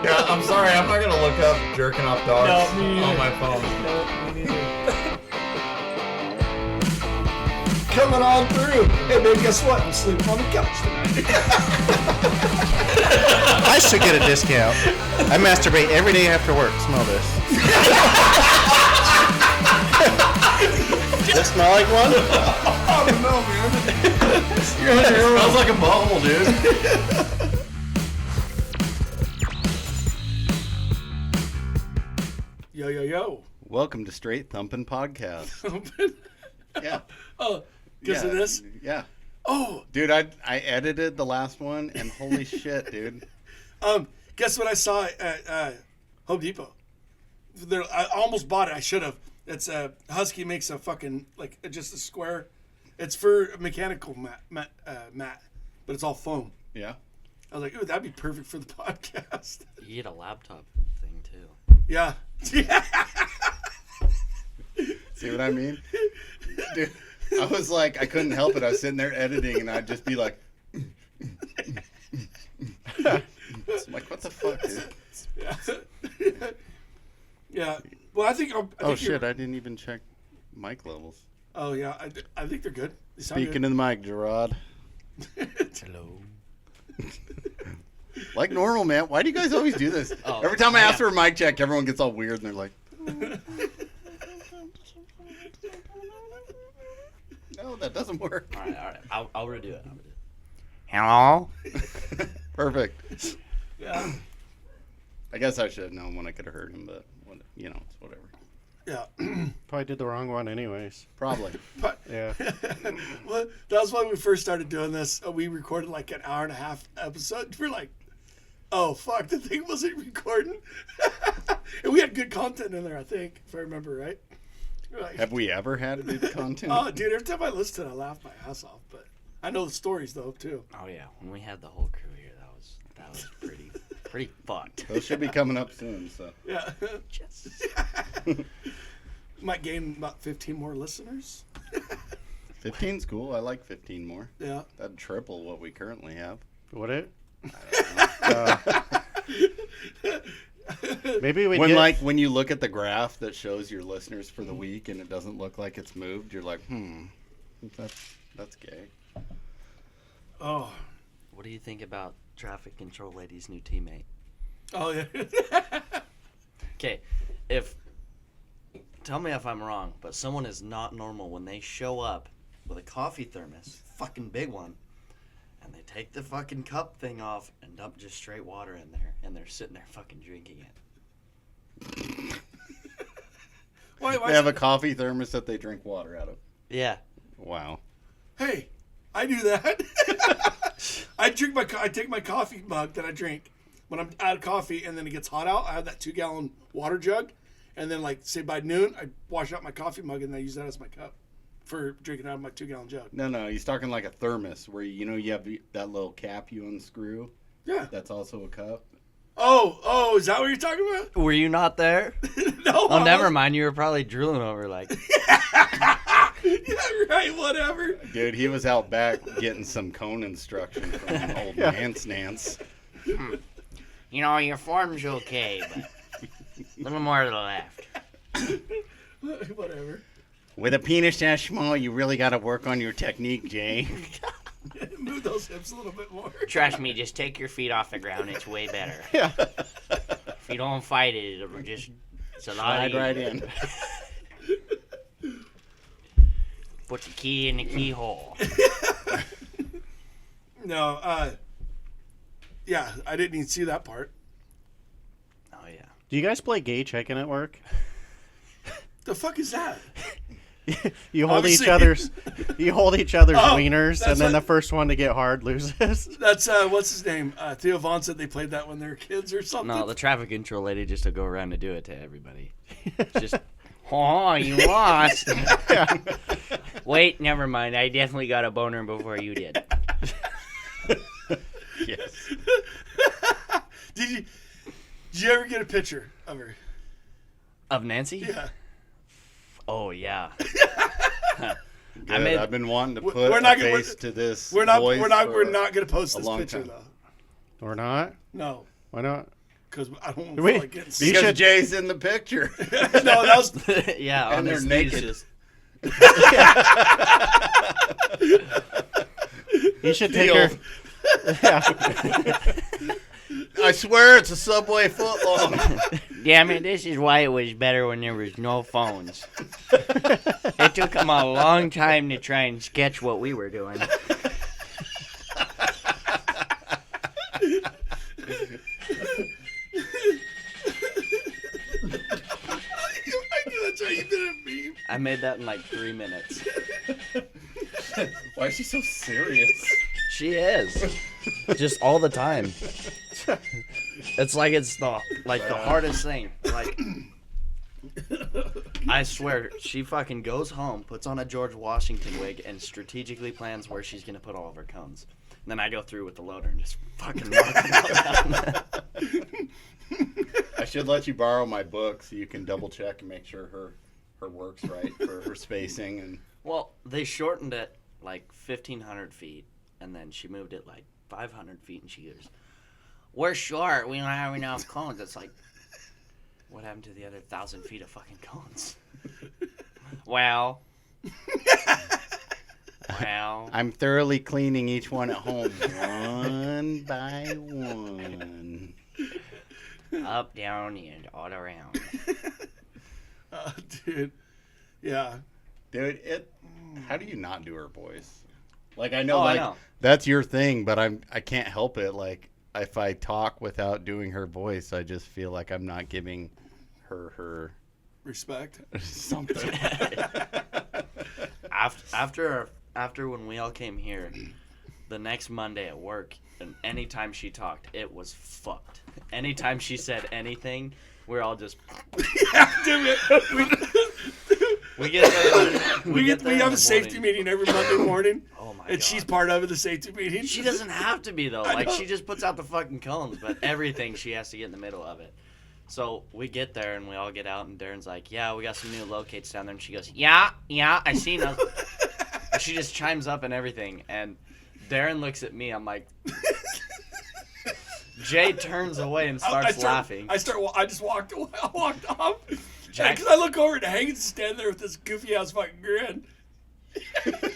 Yeah, I'm sorry. I'm not gonna look up jerking off dogs on my phone. No, me neither. Coming on through. Hey, babe, guess what? I'm sleeping on the couch tonight. I should get a discount. I masturbate every day after work. Smell this. Does it smell like one? I don't know, man. It smells like a bubble, dude. Yo, yo, yo. Welcome to Straight Thumpin' Podcast. Yeah. Oh, because of this? Yeah. Oh. Dude, I edited the last one, and holy shit, dude. Guess what I saw at Home Depot? I almost bought it. I should have. It's Husky makes a fucking, like, just a square. It's for a mechanical mat, but it's all foam. Yeah. I was like, ooh, that'd be perfect for the podcast. You get a laptop thing too. Yeah. See what I mean? Dude, I was like, I couldn't help it. I was sitting there editing, and I'd just be like, I'm like, what the fuck, dude? Yeah. Yeah. Well, I think. Oh, shit, I didn't even check mic levels. Oh, yeah. I think they're good. They sound Speaking of the mic, Gerard. Hello. Like normal, man. Why do you guys always do this? Oh, Every time I ask for a mic check, everyone gets all weird, and they're like, no, that doesn't work. All right. I'll redo it. Hello. Perfect. Yeah. I guess I should have known when I could have heard him, but, you know, it's whatever. Yeah. Probably did the wrong one anyways. Probably. But, Yeah. well, that was when we first started doing this. We recorded like an hour and a half episode. We're like, oh, fuck, the thing wasn't recording. And we had good content in there, I think, if I remember right. We're like, Have we ever had good content? oh, dude, every time I listen to it, I laugh my ass off. But I know the stories, though, too. Oh yeah, when we had the whole crew here, that was pretty fucked. Those should be coming up soon, so. Yeah. Yes. Might gain about 15 more listeners. 15's cool. I like 15 more. Yeah. That'd triple what we currently have. Would it? Maybe we When you look at the graph that shows your listeners for the week and it doesn't look like it's moved, you're like, that's gay. Oh. What do you think about Traffic Control Lady's new teammate? Oh, yeah. Okay, tell me if I'm wrong, but someone is not normal when they show up with a coffee thermos, fucking big one, and they take the fucking cup thing off and dump just straight water in there, and they're sitting there fucking drinking it. Why They have a coffee thermos that they drink water out of. Yeah. Wow. Hey, I do that. I take my coffee mug that I drink when I'm out of coffee, and then it gets hot out. I have that 2-gallon water jug, and then like say by noon, I wash out my coffee mug and I use that as my cup for drinking out of my 2-gallon jug. No, he's talking like a thermos where you have that little cap you unscrew. Yeah. That's also a cup. Oh, is that what you're talking about? Were you not there? No. Oh, never mind. You were probably drooling over like. Yeah, right. Whatever. Dude, he was out back getting some cone instruction from old Nance Nance. You know, your form's okay, but a little more to the left. Whatever. With a penis that small, you really got to work on your technique, Jay. Move those hips a little bit more. Trust me, just take your feet off the ground. It's way better. Yeah. If you don't fight it, it'll just... It's a lot Slide right in. Put the key in the keyhole. No, yeah, I didn't even see that part. Oh, yeah. Do you guys play gay chicken at work? The fuck is that? You hold Obviously. each other's wieners, that's and then what- the first one to get hard loses. That's what's his name? Theo Vaughn said they played that when they were kids or something. No, the traffic control lady just to go around and do it to everybody. Just, oh, you lost. Wait, never mind. I definitely got a boner before you did. Yes. Did you ever get a picture of her? Of Nancy? Yeah. Oh, yeah. Good. I've been wanting to put We're a not gonna- face to this. We're not voice gonna for post a this long picture time. though. Or not? No, Why not? because I don't Wait, feel like getting you sick. Because should- Jay's in the picture. No, that was Yeah, And on they're his knees, naked. just You should take Deal. her. Yeah. I swear it's a Subway footlong. Damn it, this is why it was better when there was no phones. It took them a long time to try and sketch what we were doing. I knew that's how you did it, meme. I made that in like 3 minutes. Why is she so serious? She is. Just all the time. It's like it's the hardest thing. Like I swear, she fucking goes home, puts on a George Washington wig, and strategically plans where she's gonna put all of her cones. And then I go through with the loader and just fucking knock them all down. I should let you borrow my book so you can double check and make sure her work's right for her spacing and. Well, they shortened it like 1,500 feet, and then she moved it like 500 feet, and she goes, "We're short. We don't have enough cones." It's like, what happened to the other 1,000 feet of fucking cones? Well. I'm thoroughly cleaning each one at home, one by one. Up, down, and all around. Dude. Yeah. Dude, how do you not do her voice? Like, I know, I like, know. that's your thing, but I can't help it. Like, if I talk without doing her voice, I just feel like I'm not giving her Respect. something. After when we all came here, the next Monday at work, and anytime she talked, it was fucked. Anytime she said anything, we're all just. Dude, We get there. we get there in have the a safety morning. meeting every Monday morning. Oh my And god. she's part of the safety meeting. She doesn't have to be though. I Like know. she just puts out the fucking cones, but everything she has to get in the middle of it. So we get there and we all get out and Darren's like, "Yeah, we got some new locates down there." And she goes, "Yeah, I seen them." And she just chimes up and everything. And Darren looks at me. I'm like, Jay turns away and starts laughing. I just walked away. I walked off. Jack- Because I look over and Hagen's standing there with this goofy ass fucking grin.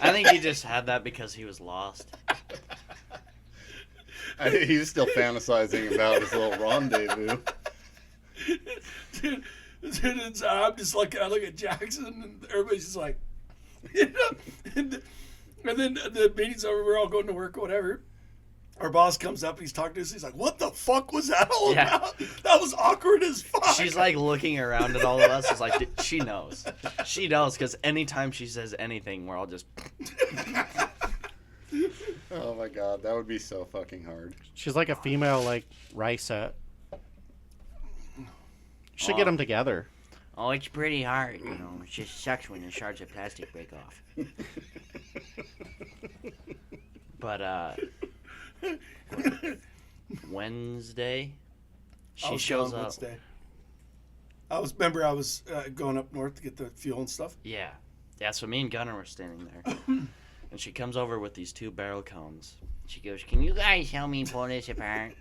I think he just had that because he was lost. He's still fantasizing about his little rendezvous. Dude, and so I'm just looking. I look at Jackson, and everybody's just like, you know. And then the meeting's over. We're all going to work or whatever. Our boss comes up. He's talking to us. He's like, "What the fuck was that all Yeah. about? That was awkward as fuck." She's like looking around at all of us. It's like she knows. She knows because anytime she says anything, we're all just. Oh my god, that would be so fucking hard. She's like a female, like, Rysette. You should get them together. Oh, it's pretty hard, you know. It just sucks when the shards of plastic break off. But Wednesday, she shows up. Wednesday. I was going up north to get the fuel and stuff. Yeah, so me and Gunnar were standing there, and she comes over with these 2 barrel cones. She goes, "Can you guys help me pull this apart?"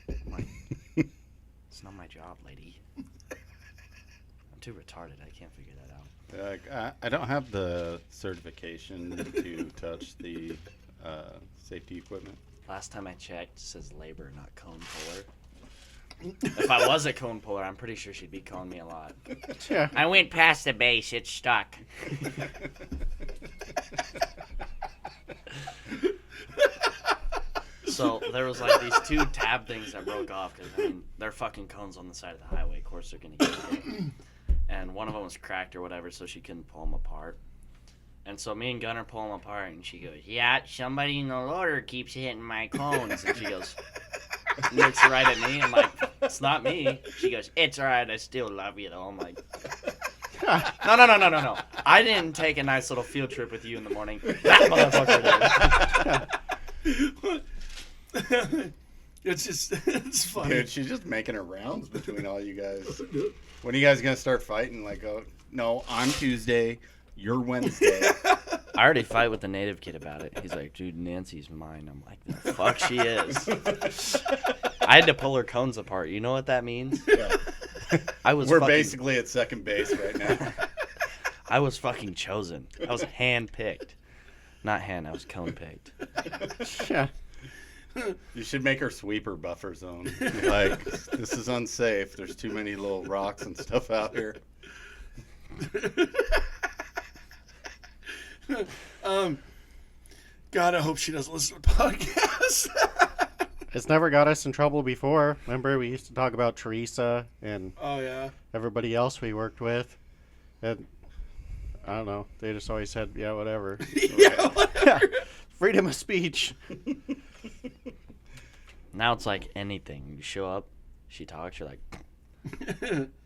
I'm like, "It's not my job, lady. I'm too retarded. I can't figure that out." I don't have the certification to touch the safety equipment. Last time I checked, it says labor, not cone puller. If I was a cone puller, I'm pretty sure she'd be calling me a lot. Yeah. I went past the base. It's stuck. So there was like these 2 tab things that broke off because I mean they're fucking cones on the side of the highway. Of course they're gonna get hit. And one of them was cracked or whatever, so she couldn't pull them apart. And so me and Gunnar pull them apart, and she goes, "Yeah, somebody in the loader keeps hitting my cones." And she goes, looks right at me. I'm like, "It's not me." She goes, "It's all right. I still love you, though." I'm like, No. I didn't take a nice little field trip with you in the morning. That motherfucker did. It's just, it's funny. Dude, she's just making her rounds between all you guys. When are you guys gonna start fighting? Like, oh no, I'm Tuesday, you're Wednesday. I already fight with the native kid about it. He's like, dude, Nancy's mine. I'm like, the fuck she is. I had to pull her cones apart. You know what that means? Yeah. We're basically at second base right now. I was fucking chosen. I was hand-picked. Not hand, I was cone-picked. Yeah. You should make her sweep her buffer zone. Like, this is unsafe. There's too many little rocks and stuff out here. God, I hope she doesn't listen to podcasts. It's never got us in trouble before. Remember, we used to talk about Teresa and Oh yeah. everybody else we worked with. And I don't know. They just always said, yeah, whatever. Yeah. Yeah. Freedom of speech. Now it's like anything. You show up, she talks, you're like...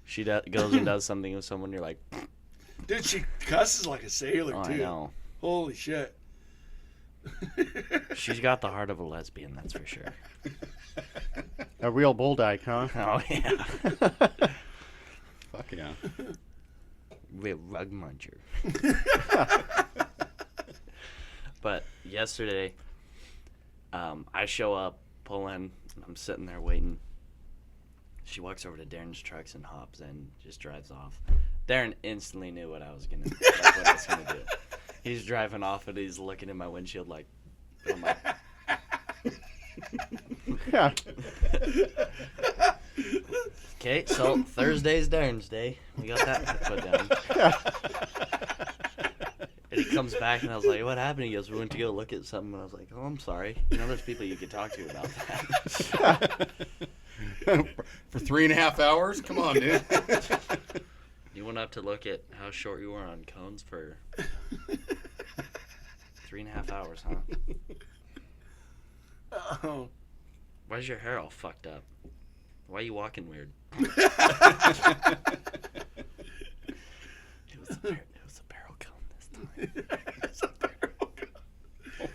She goes and does something with someone, you're like... Dude, she cusses like a sailor, Oh, too. I know. Holy shit. She's got the heart of a lesbian, that's for sure. A real bull dyke, huh? Oh, yeah. Fuck yeah. Real rug muncher. But yesterday, I show up, pull in, and I'm sitting there waiting. She walks over to Darren's trucks and hops in, just drives off. Darren instantly knew what I was gonna do. He's driving off and he's looking in my windshield like, I'm like, Yeah. okay, so Thursday's Darren's day. We got that put down. And he comes back and I was like, what happened? He goes, we went to go look at something. And I was like, oh, I'm sorry. You know, there's people you could talk to about that. For 3.5 hours? Come on, dude. You went up to look at how short you were on cones for 3.5 hours, huh? Oh. Why's your hair all fucked up? Why are you walking weird? It was a barrel cone this time. It's a barrel gun.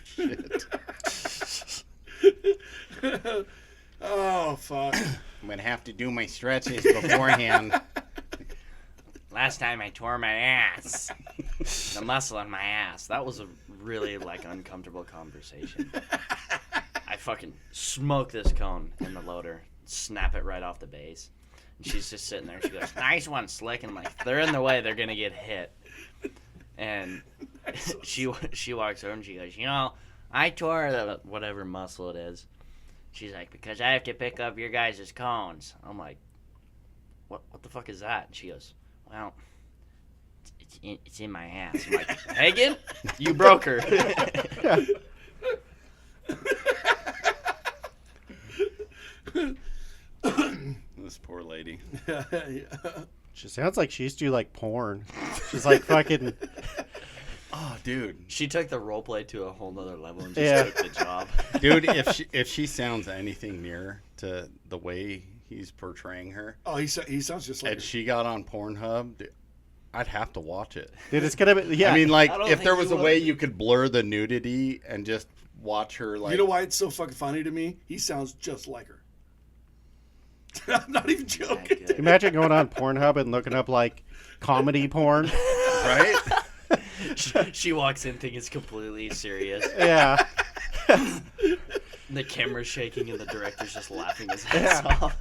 Shit. Oh, fuck. I'm going to have to do my stretches beforehand. Last time I tore my ass. The muscle on my ass. That was a really, like, uncomfortable conversation. I fucking smoke this cone in the loader, snap it right off the base. And she's just sitting there. She goes, nice one, Slick. And I'm like, they're in the way. They're going to get hit. And she walks over and she goes, you know, I tore the whatever muscle it is. She's like, because I have to pick up your guys' cones. I'm like, what the fuck is that? And she goes, well, it's in my ass. I'm like, Hagen, you broke her. This poor lady. Yeah. She sounds like she used to do like porn. She's like fucking. Oh, dude. She took the role play to a whole nother level and just took the job. Dude, if she sounds anything near to the way he's portraying her, Oh, he sounds just like and she got on Pornhub, dude, I'd have to watch it. Dude, it's gonna be. Yeah. I mean, like, I don't if there think was you a way would. you could blur the nudity and just watch her, like... You know why it's so fucking funny to me? He sounds just like her. I'm not even joking. Good. Imagine going on Pornhub and looking up like comedy porn. Right? She walks in thinking it's completely serious. Yeah. The camera's shaking and the director's just laughing his ass off.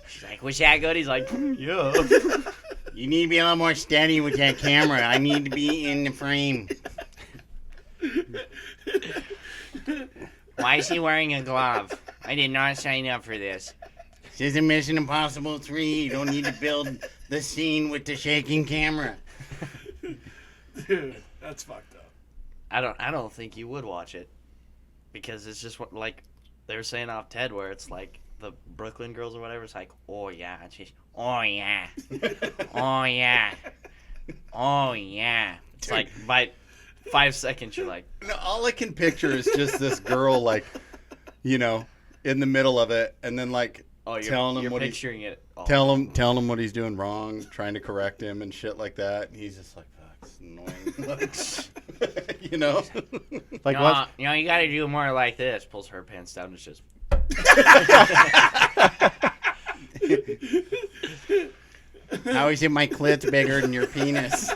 She's like, was that good? He's like, yeah. You need to be a lot more steady with that camera. I need to be in the frame. Why is he wearing a glove? I did not sign up for this. This isn't Mission Impossible 3. You don't need to build the scene with the shaking camera. Dude, that's fucked up. I don't think you would watch it. Because it's just what, like they were saying off TED, where it's like the Brooklyn girls or whatever. It's like, oh yeah, and she's, oh yeah, oh yeah, oh yeah. It's Dude. like by 5 seconds, you're like, No, all I can picture is just this girl, like, you know, in the middle of it, and then like oh, you're, telling him you're what picturing it. All. telling him what he's doing wrong, trying to correct him and shit like that. And he's just like, fuck, it's annoying. You know? Like no, what? you know, you got to do more like this. Pulls her pants down. It's just. How is it my clit's bigger than your penis?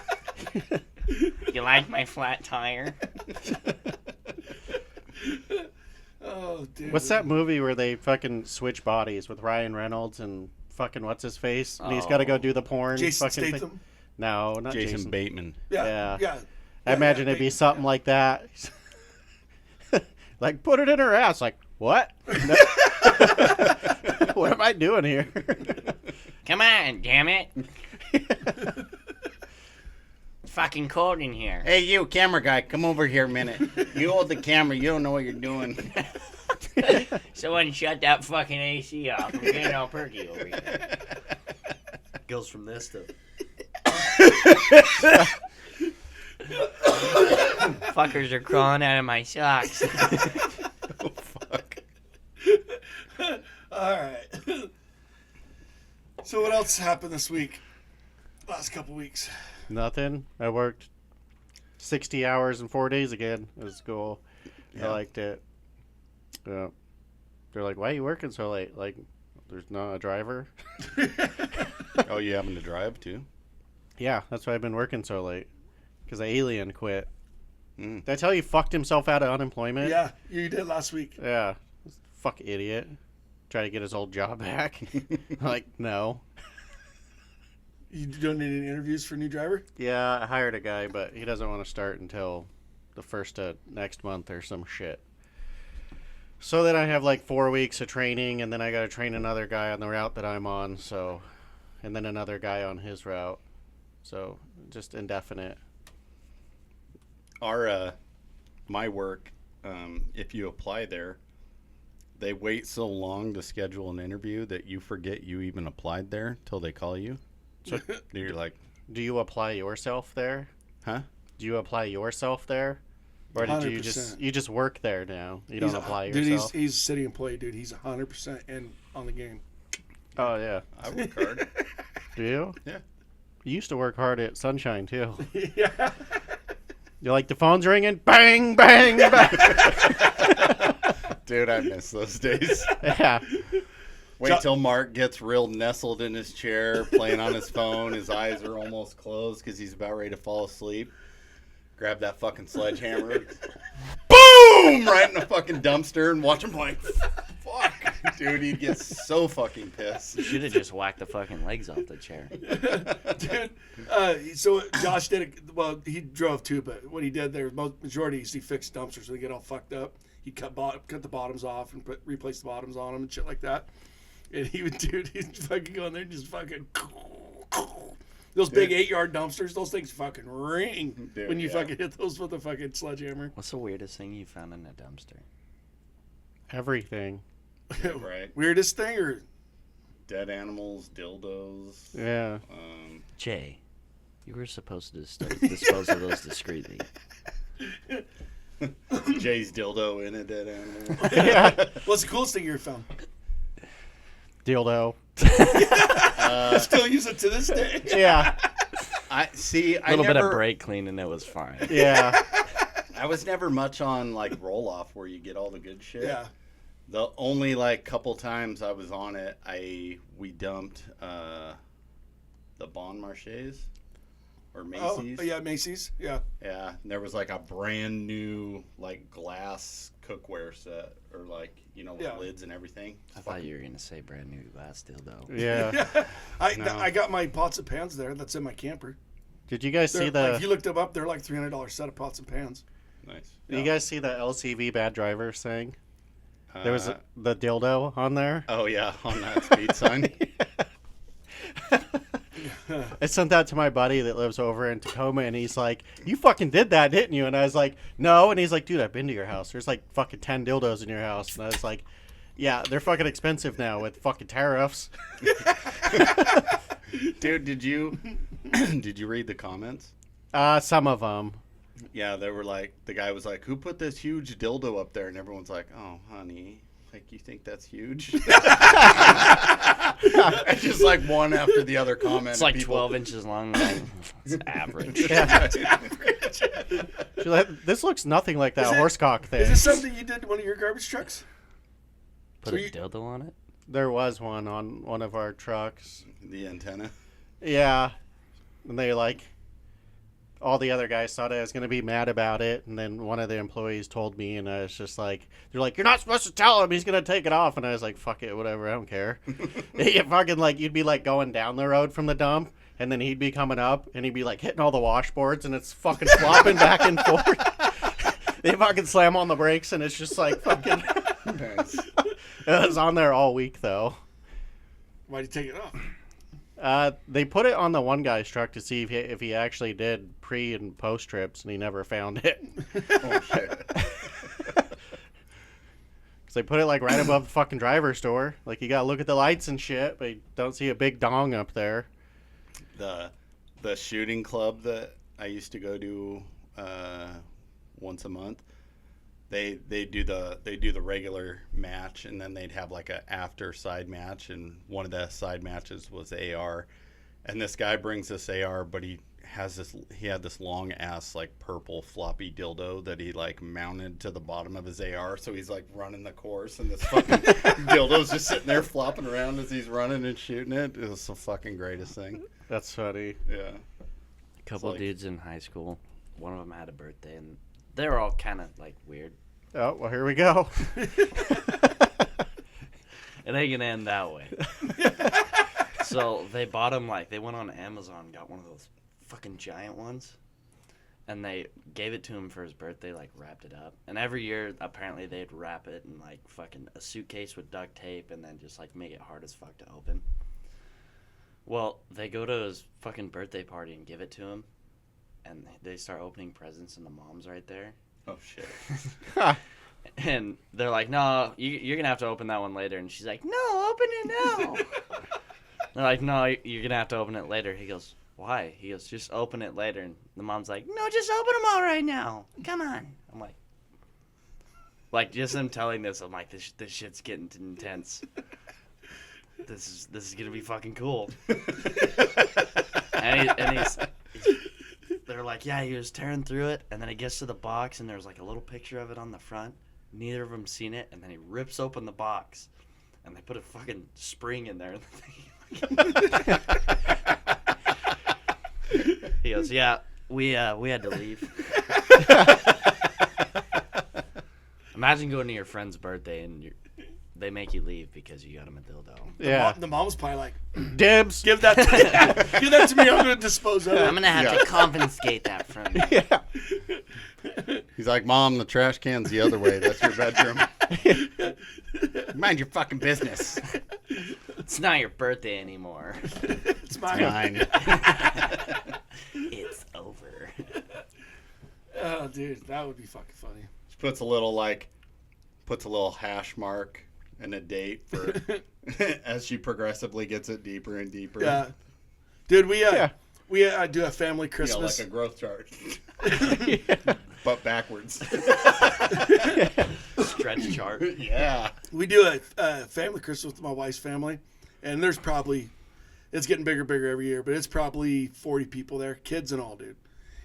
You like my flat tire. Oh, dude. What's that movie where they fucking switch bodies with Ryan Reynolds and fucking what's his face? And he's got to go do the porn. Jason fucking Statham? thing. No, not Jason Jason. Bateman. Yeah. I imagine it'd be something like that. Like, put it in her ass. Like, what? No. What am I doing here? Come on, damn it. It's fucking cold in here. Hey, you camera guy, come over here a minute. You hold the camera. You don't know what you're doing. Someone shut that fucking AC off. I'm getting all perky over here. Goes from this to... Fuckers are crawling out of my socks. Oh, fuck. All right. So what else happened this week? Last couple weeks. Nothing. I worked 60 hours in 4 days again. It was cool. Yeah. I liked it. Yeah. They're like, why are you working so late? Like, there's not a driver? Oh, you having to drive, too? Yeah, that's why I've been working so late. Because the alien quit. Mm. Did I tell you he fucked himself out of unemployment? Yeah, you did last week. Yeah. Fuck idiot. Try to get his old job back. Like, no. You doing any interviews for new driver? Yeah, I hired a guy, but he doesn't want to start until the first of next month or some shit. So then I have like 4 weeks of training, and then I got to train another guy on the route that I'm on, so, and then another guy on his route. So just indefinite. My work, if you apply there, they wait so long to schedule an interview that you forget you even applied there till they call you. So you're like, Do you apply yourself there? huh? Do you apply yourself there? Or did you 100%. just work there now? You don't apply dude, yourself? he's a city employee, dude. He's 100% in on the game. Oh, yeah. I work hard. Do you? Yeah. You used to work hard at Sunshine, too. Yeah. You're like, the phone's ringing, bang, bang, bang. Dude, I miss those days. Yeah. Wait till Mark gets real nestled in his chair, playing on his phone. His eyes are almost closed because he's about ready to fall asleep. Grab that fucking sledgehammer. Boom! Right in the fucking dumpster and watch him like, fuck. Dude, he'd get so fucking pissed. You should have just whacked the fucking legs off the chair. Dude, so Josh did it. Well, he drove too, but what he did there, majority is he fixed dumpsters so they get all fucked up. He cut the bottoms off and replace the bottoms on them and shit like that. And he'd fucking go in there and just fucking. Those big 8-yard dumpsters, those things fucking ring when you fucking hit those with a fucking sledgehammer. What's the weirdest thing you found in a dumpster? Everything. Right. Weirdest thing or Dead animals, dildos. Yeah. Jay, you were supposed to dispose of those discreetly. Jay's dildo in a dead animal. Yeah. what's the coolest thing you ever found? Dildo. I still use it to this day. Yeah. I see. A little bit of brake cleaning, it was fine. Yeah. I was never much on like roll off where you get all the good shit. Yeah. The only like couple times I was on it, we dumped the Bon Marchés or Macy's. Oh, yeah, Macy's. Yeah. Yeah, and there was like a brand new like glass cookware set or like with lids and everything. I thought you were gonna say brand new glass dildo. Yeah. I got my pots and pans there. That's in my camper. Did you guys see If you looked them up, they're like $300 set of pots and pans. Nice. Did you guys see the LCV bad drivers thing? There was the dildo on there. Oh yeah, on that speed sign. I sent that to my buddy that lives over in Tacoma, and he's like, "You fucking did that, didn't you?" And I was like, "No." And he's like, "Dude, I've been to your house. There's like fucking 10 dildos in your house." And I was like, "Yeah, they're fucking expensive now with fucking tariffs." Dude, did you read the comments? Some of them. Yeah, they were like, the guy was like, "Who put this huge dildo up there?" And everyone's like, "Oh, honey, like you think that's huge?" It's just like one after the other comment. It's like 12 inches long. Like, it's average. Yeah. She's like, this looks nothing like that horsecock thing. Is this something you did in one of your garbage trucks? Put a dildo on it? There was one on one of our trucks. The antenna. Yeah. And they like all the other guys thought I was going to be mad about it, and then one of the employees told me, and I was just like, they're like, you're not supposed to tell him, he's going to take it off. And I was like, fuck it, whatever, I don't care. It fucking, like, you'd be like going down the road from the dump, and then he'd be coming up, and he'd be like hitting all the washboards, and it's fucking flopping back and forth. They fucking slam on the brakes, and it's just like fucking. Nice. It was on there all week, though. Why'd you take it off? They put it on the one guy's truck to see if he actually did pre and post trips, and he never found it. Oh shit. Because they put it like right above the fucking driver's door. Like you gotta look at the lights and shit, but you don't see a big dong up there. The shooting club that I used to go to once a month. They do the regular match, and then they'd have like a after side match, and one of the side matches was AR, and this guy brings this AR, but he had this long ass like purple floppy dildo that he like mounted to the bottom of his AR, so he's like running the course, and this fucking dildo's just sitting there flopping around as he's running and shooting it. It was the fucking greatest thing. That's funny. Yeah. A couple dudes in high school. One of them had a birthday, and they were all kind of like weird. Oh, well, here we go. It ain't gonna end that way. So they bought him, like, they went on Amazon, got one of those fucking giant ones, and they gave it to him for his birthday, like, wrapped it up. And every year, apparently, they'd wrap it in, like, fucking a suitcase with duct tape and then just, like, make it hard as fuck to open. Well, they go to his fucking birthday party and give it to him, and they start opening presents, and the mom's right there. Oh shit. And they're like, no, you're going to have to open that one later. And she's like, no, open it now. They're like, no, you're going to have to open it later. He goes, why? He goes, just open it later. And the mom's like, no, just open them all right now. Come on. I'm like just them telling this, I'm like, this shit's getting intense. This is going to be fucking cool. and he's they're like, yeah, he was tearing through it, and then he gets to the box, and there's like a little picture of it on the front. Neither of them seen it, and then he rips open the box, and they put a fucking spring in there. He goes, yeah, we had to leave. Imagine going to your friend's birthday and they make you leave because you got him a dildo. Yeah. The mom was probably like, Dibs. give that to me. I'm going to dispose of it. I'm going to have to confiscate that from you. Yeah. He's like, Mom, the trash can's the other way. That's your bedroom. Mind your fucking business. It's not your birthday anymore. It's mine. Fine. It's over. Oh, dude, that would be fucking funny. She puts a little hash mark and a date for as she progressively gets it deeper and deeper. Yeah. Dude, we do a family Christmas. Like a growth chart. But backwards. Stretch chart. Yeah. We do a family Christmas with my wife's family, and there's probably, it's getting bigger every year, but it's probably 40 people there, kids and all, dude.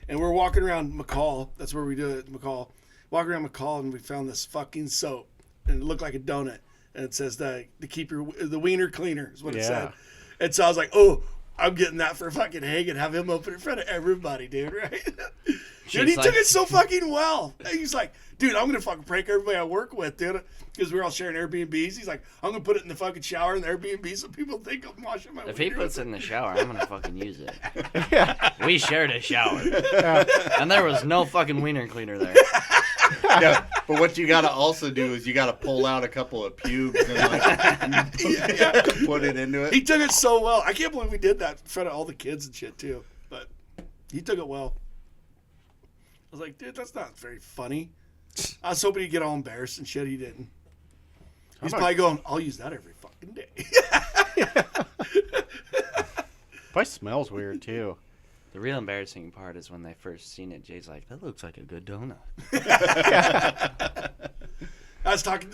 And we're walking around McCall. That's where we do it, McCall. Walking around McCall, and we found this fucking soap, and it looked like a donut, and it says to keep the wiener cleaner is what it said. And so I was like, oh, I'm getting that for fucking Hagen. Have him open in front of everybody, dude, right? Dude, he took it so fucking well. He's like, dude, I'm going to fucking prank everybody I work with, dude. Because we're all sharing Airbnbs. He's like, I'm going to put it in the fucking shower in the Airbnb so people think I'm washing my If he wiener. puts it in the shower, I'm going to fucking use it. Yeah. We shared a shower. And there was no fucking wiener cleaner there. Yeah, but what you got to also do is you got to pull out a couple of pubes and like put it into it. He took it so well. I can't believe we did that in front of all the kids and shit, too. But he took it well. I was like, dude, that's not very funny. I was hoping he'd get all embarrassed and shit. He didn't. He's probably going, I'll use that every fucking day. Probably smells weird, too. The real embarrassing part is when they first seen it, Jay's like, that looks like a good donut.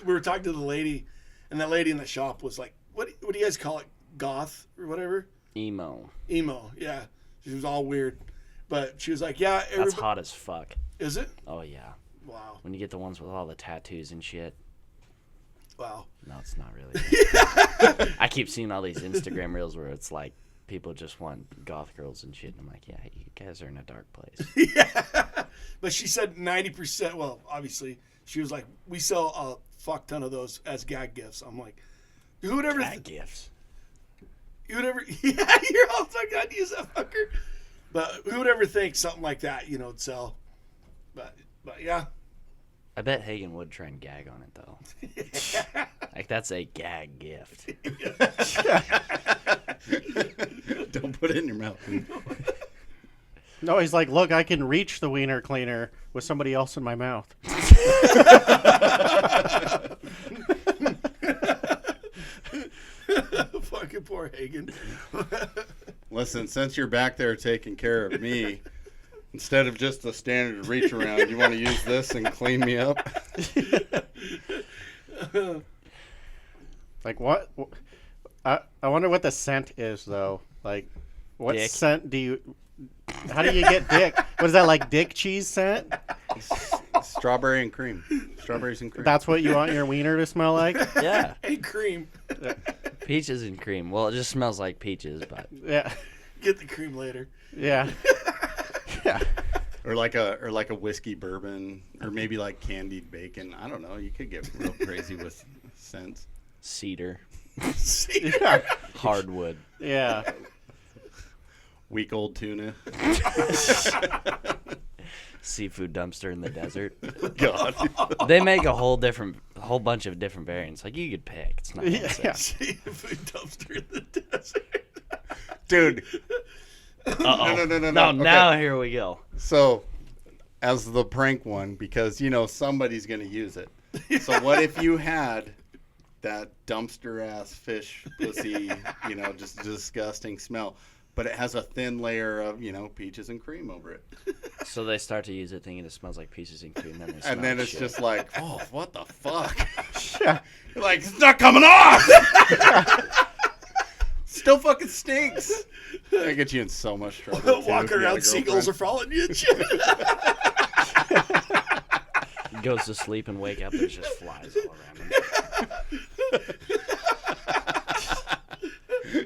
We were talking to the lady, and that lady in the shop was like, what do you guys call it? Goth or whatever? Emo. Emo, yeah. She was all weird. But she was like, yeah. That's hot as fuck. Is it? Oh, yeah. Wow. When you get the ones with all the tattoos and shit. Wow. No, it's not really. I keep seeing all these Instagram reels where it's like people just want goth girls and shit. And I'm like, yeah, you guys are in a dark place. Yeah. But she said 90%. Well, obviously, she was like, we sell a fuck ton of those as gag gifts. I'm like, who would ever... Gag gifts. You would ever... Yeah, you're all like, I'd use that fucker. But who would ever think something like that, would sell? But yeah. I bet Hagen would try and gag on it, though. Like, that's a gag gift. Don't put it in your mouth. No, he's like, look, I can reach the wiener cleaner with somebody else in my mouth. Fucking poor Hagen. Listen, since you're back there taking care of me, instead of just the standard reach around, you want to use this and clean me up? Like, what? I wonder what the scent is, though. Like, what Dick. scent do you... How do you get dick? What is that, like dick cheese scent? Strawberry and cream. Strawberries and cream. That's what you want your wiener to smell like? Yeah. Hey, cream. Peaches and cream. Well, it just smells like peaches, but... Yeah. Get the cream later. Yeah. Yeah. Or like a whiskey bourbon, or maybe like candied bacon. I don't know. You could get real crazy with scents. Cedar. Yeah. Hardwood. Yeah. Week old tuna. Seafood dumpster in the desert. God. They make a whole bunch of different variants. Like, you could pick. It's not Yeah. Seafood dumpster in the desert. Dude. Uh-oh. No. No, Okay. now here we go. So, as the prank one, because, somebody's going to use it. So what if you had that dumpster-ass fish pussy, just disgusting smell, but it has a thin layer of, peaches and cream over it. So they start to use it thinking it smells like peaches and cream. Then they smell And then the it's shit. just like, oh, what the fuck? You're like, it's not coming off! Still fucking stinks. I get you in so much trouble. too, if Walk you got a around, seagulls are girlfriend. following you and shit. Goes to sleep and wake up, there's just flies all around him.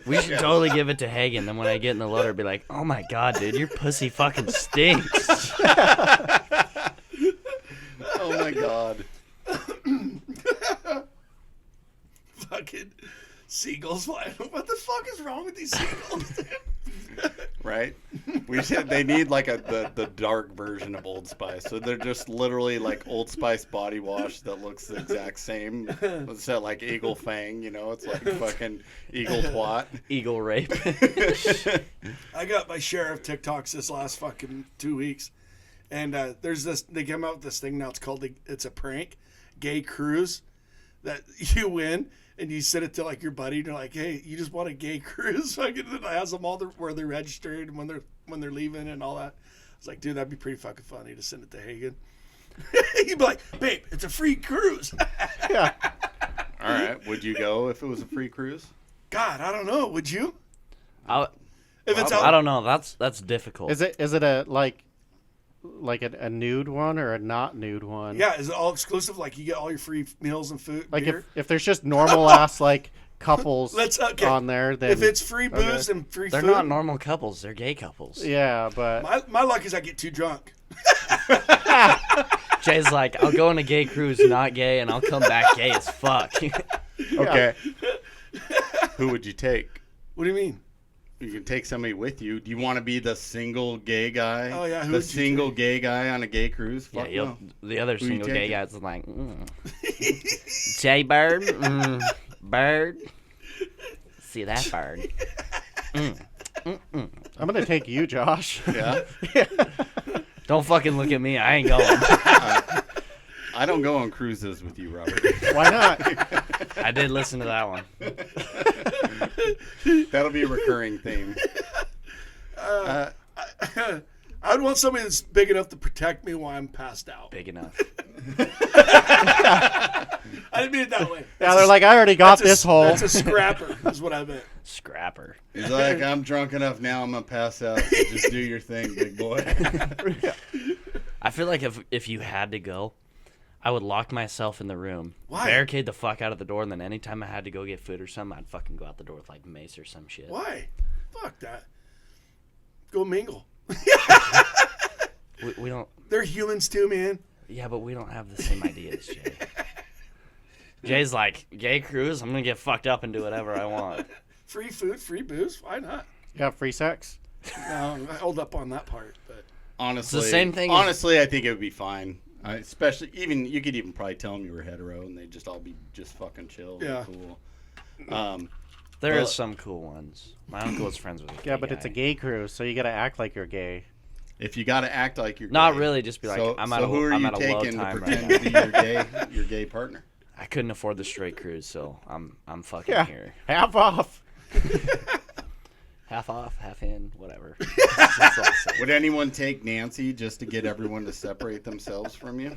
We should totally give it to Hagen. Then when I get in the loader, be like, "Oh my god, dude, your pussy fucking stinks." Oh my god. Fucking seagulls flying. What the fuck is wrong with these seagulls, dude? Right? They need like the dark version of Old Spice. So they're just literally like Old Spice body wash that looks the exact same. It's that like eagle fang, it's like fucking eagle twat. Eagle rape. I got my share of TikToks this last fucking 2 weeks. And there's this, they came out with this thing now, it's a prank, gay cruise, that you win. And you send it to like your buddy, and you're like, "Hey, you just want a gay cruise?" Fucking, it has them all where they're registered and when they're leaving and all that. I was like, "Dude, that'd be pretty fucking funny to send it to Hagen." He'd be like, "Babe, it's a free cruise." Yeah. All right. Would you go if it was a free cruise? God, I don't know. Would you? I If it's out, don't know. That's difficult. Is it a like a nude one or a not nude one? yeah, is it all exclusive? Like you get all your free meals and food, Like beer? if there's just normal ass like couples Okay. on there, then If it's free booze and free They're food, not normal couples. They're gay couples. yeah, but my luck is I get too drunk. Jay's like, I'll go on a gay cruise, not gay, and I'll come back gay as fuck. Okay. Who would you take? What do you mean? You can take somebody with you. Do you want to be the single gay guy? Oh, yeah, who The would you single gay guy on a gay cruise? Yeah, Fuck no. the other Who you single gay taking? guy's like, Jay Bird, Bird. See that bird? I'm gonna take you, Josh. Yeah? Don't fucking look at me. I ain't going. I don't go on cruises with you, Robert. Why not? I did listen to that one. That'll be a recurring theme. I would want somebody that's big enough to protect me while I'm passed out. Big enough. I didn't mean it that way. Yeah, they're like, I already got this hole. That's a scrapper, is what I meant. Scrapper. He's like, I'm drunk enough now, I'm going to pass out. So just do your thing, big boy. I feel like if you had to go, I would lock myself in the room, Why? barricade the fuck out of the door, and then anytime I had to go get food or something, I'd fucking go out the door with like mace or some shit. Why? Fuck that. Go mingle. We don't. They're humans too, man. Yeah, but we don't have the same ideas, Jay. Jay's like, gay cruise, I'm gonna get fucked up and do whatever I want. Free food, free booze. Why not? You got free sex? No, I held up on that part, but Honestly, It's the same thing. Honestly, I think it would be fine. Especially, you could even probably tell them you were hetero, and they'd just all be just fucking chill. Yeah. And cool. There Well- is some cool ones. My uncle was friends with a gay Yeah, but guy. it's a gay cruise, so you gotta act like you're gay. If you got to act like you're Not gay, really, just be like, I'm at a who are I'm you at a low taking to time right pretend now. to be your gay partner? I couldn't afford the straight cruise, so I'm fucking Yeah. here. Half off. Half off, half in, whatever. Would anyone take Nancy just to get everyone to separate themselves from you?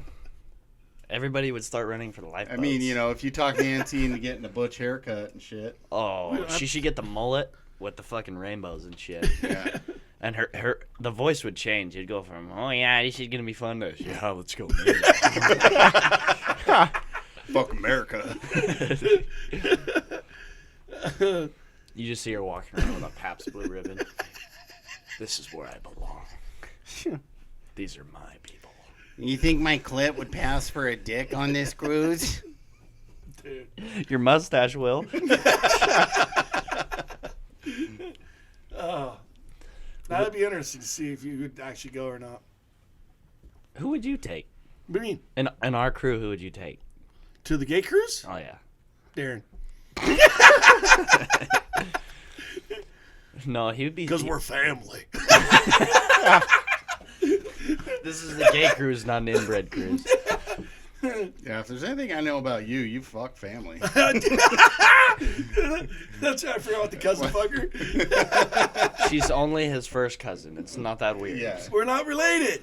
Everybody would start running for the lifeboats. I mean, if you talk Nancy into getting a butch haircut and shit. Oh, she should get the mullet with the fucking rainbows and shit. Yeah. And the voice would change. It'd go from, oh yeah, this is gonna be fun to, yeah, let's go. Fuck America. You just see her walking around with a Pabst Blue Ribbon. This is where I belong. These are my people. You think my clit would pass for a dick on this cruise? dude. Your mustache will. Oh, that'd be interesting to see if you would actually go or not. Who would you take? What do you mean? In our crew, who would you take? To the gay cruise? Oh yeah. Darren. No, he would be. Because we're family. This is the gay cruise, not an inbred cruise. Yeah, if there's anything I know about you, you fuck family. That's right. I forgot about the cousin fucker. She's only his first cousin. It's not that weird. Yeah. We're not related.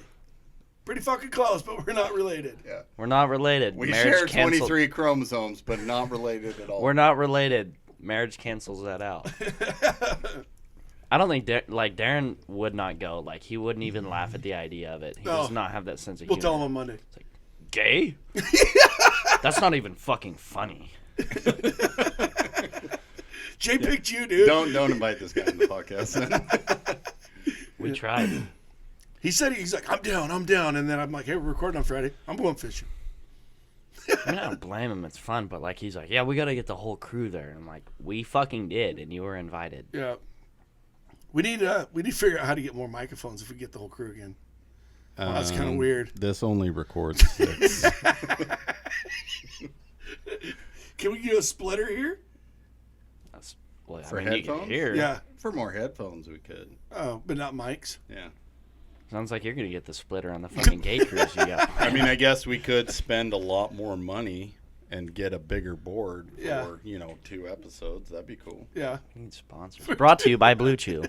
Pretty fucking close, but we're not related. Yeah. We're not related. We Marriage share cancel- 23 chromosomes, but not related at all. We're not related. Marriage cancels that out. I don't think Darren would not go. Like, he wouldn't even laugh at the idea of it. He does not have that sense of We'll humor. tell him on Monday. Gay? That's not even fucking funny. Jay picked you, dude. Don't invite this guy on the podcast. We tried. He said he's like, I'm down, and then I'm like, hey, we're recording on Friday. I'm going fishing. I mean, I don't blame him. It's fun, but like, he's like, yeah, we got to get the whole crew there. And I'm like, we fucking did, and you were invited. Yeah. We need to figure out how to get more microphones if we get the whole crew again. Well, that's kind of weird. This only records 6. Can we get a splitter here? That's, well, For I mean, you headphones? can hear. Yeah. For more headphones, we could. Oh, but not mics. Yeah. Sounds like you're gonna get the splitter on the fucking gay cruise you got. I mean, I guess we could spend a lot more money and get a bigger board for, Yeah. 2 episodes. That'd be cool. Yeah. We need sponsors. Brought to you by Blue Chew.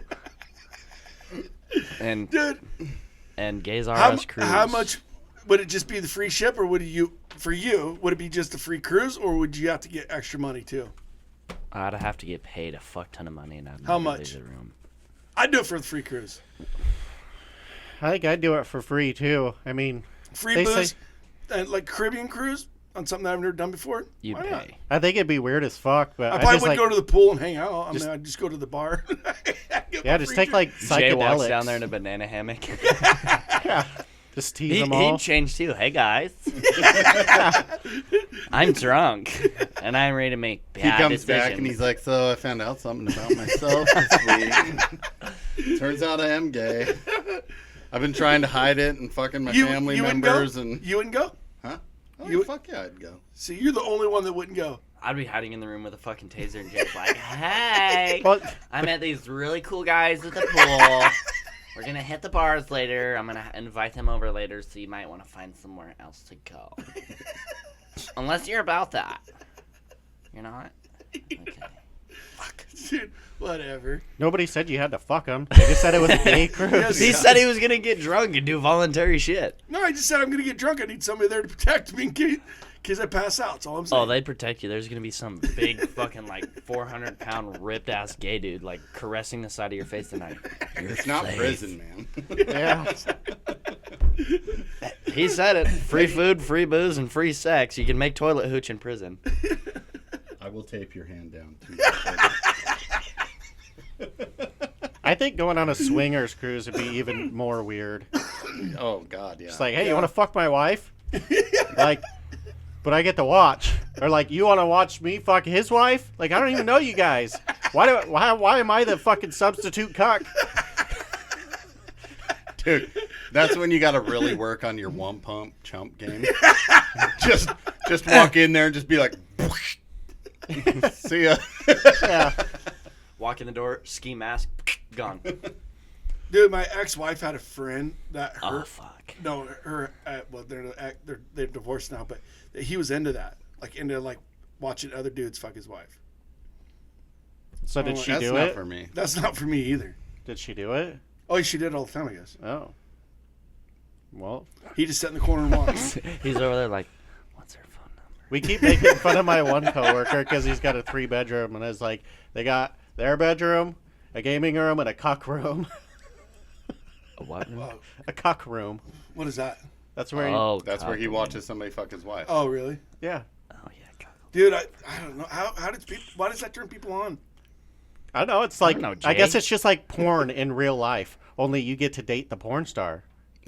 And Dude, Gays R how Us Cruise. much would it just be the free ship, or would it be just a free cruise, or would you have to get extra money too? I'd have to get paid a fuck ton of money, and I'd How never much? leave the room. I'd do it for the free cruise. I think I'd do it for free too. I mean, Free They booze, say- and like Caribbean cruise on something that I've never done before. You'd Why not? pay. I think it'd be weird as fuck. But I I probably just wouldn't like, go to the pool and hang out. I mean, I'd just go to the bar. yeah, just take like Jay walks psychedelics. down there in a banana hammock. Yeah, just tease them all. He'd change too. Hey guys, I'm drunk and I'm ready to make He bad comes decisions. back and he's like, so I found out something about myself this week. Turns out I am gay. I've been trying to hide it and fucking my family wouldn't members. go? And You wouldn't go? Huh? Oh, You- fuck yeah, I'd go. See, you're the only one that wouldn't go. I'd be hiding in the room with a fucking taser and Jay's like, hey, Well, I met these really cool guys at the pool. We're going to hit the bars later. I'm going to invite them over later, so you might want to find somewhere else to go. Unless you're about that. You're not? Okay. Dude, whatever. nobody said you had to fuck them. They just said it was a gay cruise. Yes. He said he was going to get drunk and do voluntary shit. No, I just said I'm going to get drunk. I need somebody there to protect me in case I pass out. That's all I'm saying. Oh, they'd protect you. There's going to be some big fucking, 400-pound ripped-ass gay dude, caressing the side of your face tonight. It's not prison, man. Yeah. He said it. Free food, free booze, and free sex. You can make toilet hooch in prison. I will tape your hand down, too. I think going on a swingers cruise would be even more weird. Oh God, yeah. It's like, hey, you want to fuck my wife? Like, but I get to watch. Or like, you want to watch me fuck his wife? Like, I don't even know you guys. Why am I the fucking substitute cuck? Dude, that's when you got to really work on your one pump chump game. just walk in there and just be like, see ya. Yeah. Walk in the door, ski mask, gone. Dude, my ex-wife had a friend that Oh, fuck. No, her. Well, they're divorced now, but he was into that, like into watching other dudes fuck his wife. So did she That's do not it? for me. That's not for me either. Did she do it? Oh, she did all the time, I guess. Oh. Well, He just sat in the corner and watched. He's over there like, what's her phone number? we keep making fun of my one coworker because he's got a 3-bedroom, and it's like they got their bedroom, a gaming room, and a cuck room. A what? A cuck room. What is that? That's where. That's where he watches somebody fuck his wife. Oh, really? Yeah. Oh, yeah. Dude, I don't know. Why does that turn people on? I don't know. It's like know, I guess Jay. it's just like porn in real life. Only you get to date the porn star.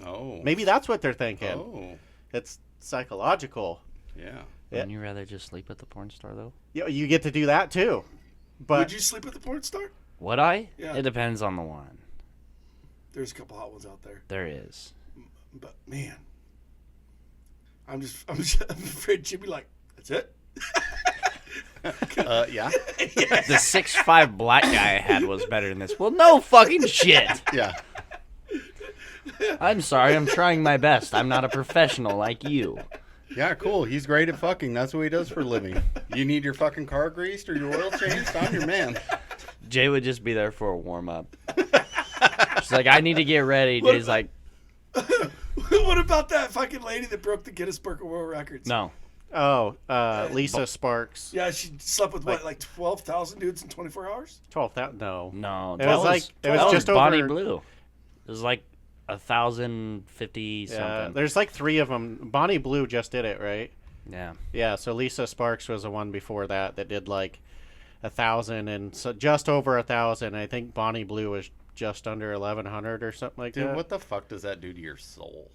Oh. Maybe that's what they're thinking. Oh. It's psychological. Yeah. Yeah. Wouldn't you rather just sleep with the porn star, though? You get to do that too. But Would you sleep with a porn star? Would I? Yeah. It depends on the one. There's a couple hot ones out there, There is. but man, I'm afraid she'd be like, "That's it." Yeah. The 6'5" black guy I had was better than this. Well, no fucking shit. Yeah. I'm sorry. I'm trying my best. I'm not a professional like you. Yeah, cool. He's great at fucking. That's what he does for a living. You need your fucking car greased or your oil changed? I'm your man. Jay would just be there for a warm up. She's like, I need to get ready. Jay's like, What about that fucking lady that broke the Guinness Book of World Records? no. Lisa Sparks. Yeah, she slept with what, like 12,000 dudes in 24 hours? 12,000. No. No. It that was like it was that just Bonnie over. Blue. It was like 1,050 Yeah, something. there's like 3 of them. Bonnie Blue just did it, right? Yeah. Yeah. So Lisa Sparks was the one before that did like 1,000 and so just over 1,000. I think Bonnie Blue was just under 1,100 or something like Dude, that. what the fuck does that do to your soul?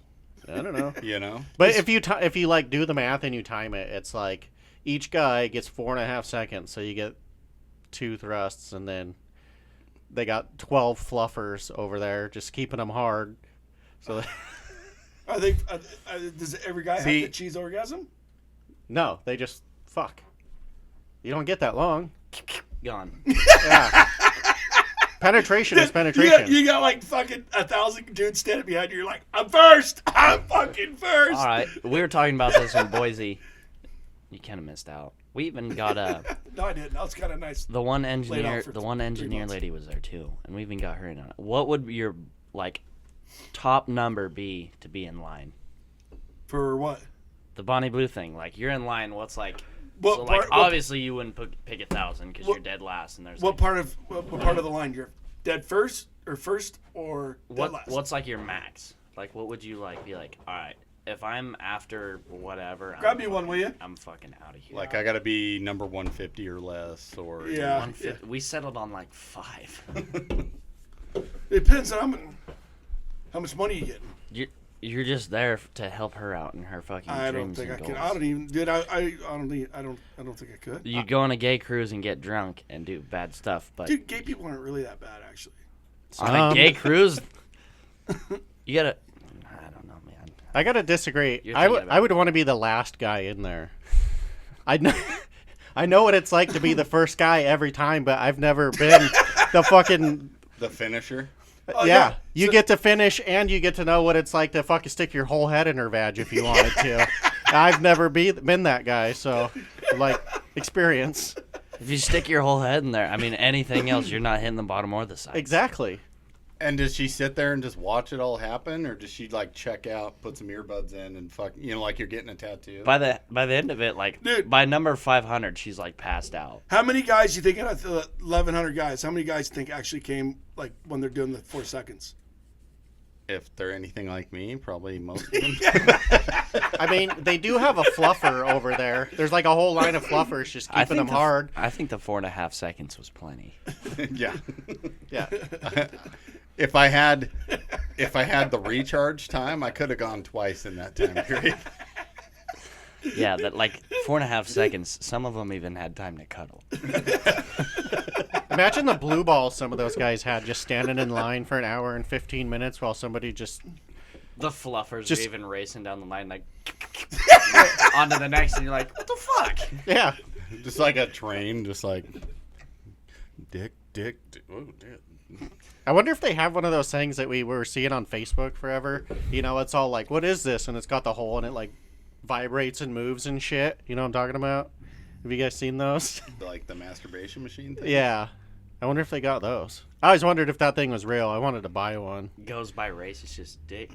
I don't know. You know? But if you like do the math and you time it, it's like each guy gets 4.5 seconds, so you get 2 thrusts, and then they got 12 fluffers over there just keeping them hard. So Are they? Does every guy See- have the cheese orgasm? no, they just fuck. You don't get that long. Gone. Yeah. Penetration is penetration. You got like fucking 1,000 dudes standing behind you. You're like, I'm first. I'm fucking first. All right. We were talking about this in Boise. You kind of missed out. We even got No, I didn't. That was kind of nice. the one Laid engineer. out for The one 3 engineer months. lady was there too, and we even got her in on it. What would your like top number be to be in line? For what? The Bonnie Blue thing. Like you're in line. What's like? What so part- like what- obviously you wouldn't pick 1,000 because What- you're dead last, and there's What like, part of the line? You're dead first or dead last? what's like your max? Like what would you like be like? All right, if I'm after whatever, Grab I'm me one, will ya? I'm fucking out of here. Like, I got to be number 150 or less, or... Yeah. 150. We settled on like 5. It depends on how much money you get. You're just there to help her out in her fucking I don't dreams think I and can. goals. I don't even. Dude, I don't think I could. You go on a gay cruise and get drunk and do bad stuff, but Dude, gay people aren't really that bad, actually. on a gay cruise, you gotta. I don't know, man. I gotta disagree. You're I thinking would about I would want to be the last guy in there. I know I know what it's like to be the first guy every time, but I've never been the fucking The finisher? Oh, yeah. yeah. You So- get to finish and you get to know what it's like to fucking stick your whole head in her vag if you wanted to. I've never been that guy, so like experience. If you stick your whole head in there, I mean, anything else, you're not hitting the bottom or the sides. Exactly. And does she sit there and just watch it all happen, or does she, like, check out, put some earbuds in, and fuck, you know, like you're getting a tattoo? By the end of it, like Dude. by number 500, she's like passed out. How many guys you think out of the 1,100 guys? How many guys think actually came like when they're doing the 4 seconds? if they're anything like me, probably most of them. I mean, they do have a fluffer over there. There's like a whole line of fluffers just keeping them hard. I think the 4.5 seconds was plenty. Yeah. Yeah. If I had the recharge time, I could have gone twice in that time period. Yeah, that like 4.5 seconds. Some of them even had time to cuddle. Imagine the blue ball some of those guys had just standing in line for an hour and 15 minutes while somebody just... The fluffers Just- are even racing down the line, like onto the next, and you're like, "What the fuck?" Yeah. Just like a train, just like dick. Oh, dick. I wonder if they have one of those things that we were seeing on Facebook forever. You know, it's all like, what is this? And it's got the hole and it like vibrates and moves and shit. You know what I'm talking about? Have you guys seen those? Like the masturbation machine thing? Yeah. I wonder if they got those. I always wondered if that thing was real. I wanted to buy one. Goes by race. It's just dick.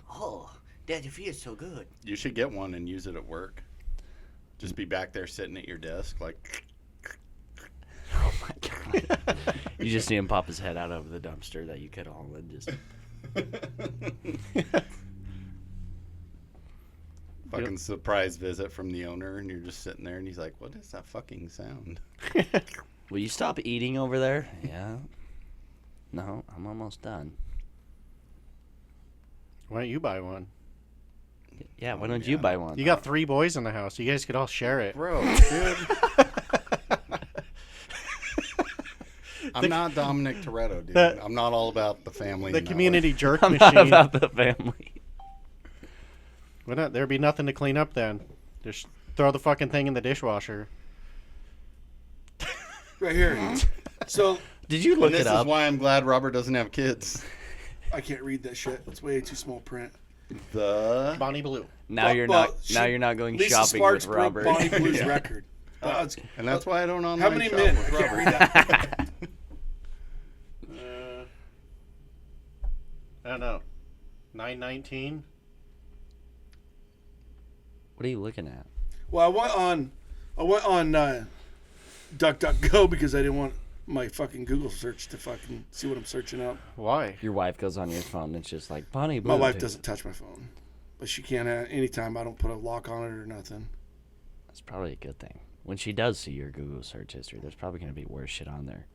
Oh, Dad, you feel so good. You should get one and use it at work. Just be back there sitting at your desk like... Oh my god! You just see him pop his head out of the dumpster that you could all and just. Fucking surprise visit from the owner, and you're just sitting there, and he's like, "What is that fucking sound?" Will you stop eating over there? Yeah. No, I'm almost done. Why don't you buy one? Yeah, why don't you buy one? You got 3 boys in the house. You guys could all share it. Bro, dude. I'm not Dominic Toretto, dude. I'm not all about the family. The community jerk I'm machine. not about the family. Why not? There'd be nothing to clean up then. Just throw the fucking thing in the dishwasher. Right here. So Did you look And this it up? is why I'm glad Robert doesn't have kids. I can't read that shit. It's way too small print. The Bonnie Blue. Now Well, you're well, not. Now you're not going Lisa shopping Sparks with broke Robert. Bonnie Blue's Yeah. record. and that's why I don't online How many shop men? with I can't Robert. read that. I don't know. 919. What are you looking at? Well, I went on DuckDuckGo because I didn't want my fucking Google search to fucking see what I'm searching up. Why? Your wife goes on your phone and it's just like Bonnie Blue. My wife dude." doesn't touch my phone, but she can anytime I don't put a lock on it or nothing. That's probably a good thing. When she does see your Google search history, there's probably gonna be worse shit on there.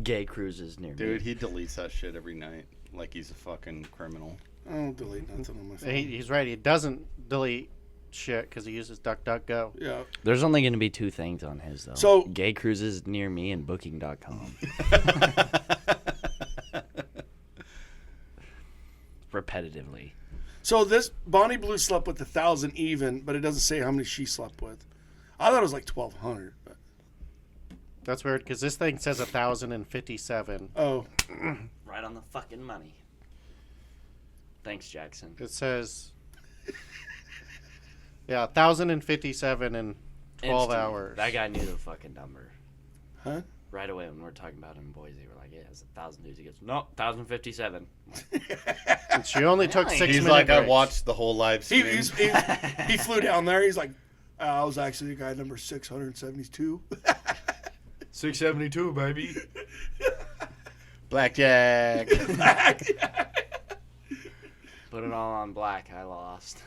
Gay cruises near Dude, me. he deletes that shit every night like he's a fucking criminal. I don't delete nothing on my phone. He's right. He doesn't delete shit because he uses DuckDuckGo. Yeah. There's only gonna be 2 things on his though. So- gay cruises near me and Booking.com. Repetitively. So this Bonnie Blue slept with 1,000 even, but it doesn't say how many she slept with. I thought it was like 1,200. But, That's weird because this thing says 1,057. oh, Right on the fucking money. Thanks, Jackson. It says, yeah, 1,057 in 12 Instant. hours. That guy knew the fucking number. huh? Right away when we were talking about him in Boise, we're like, yeah, it's 1,000 dudes. He goes, no, 1,057. And she only took Really? 6 He's minutes. like, I watched the whole live stream. He flew down there. He's like, I was actually guy number 672. 672, baby. Blackjack. Put it all on black. I lost.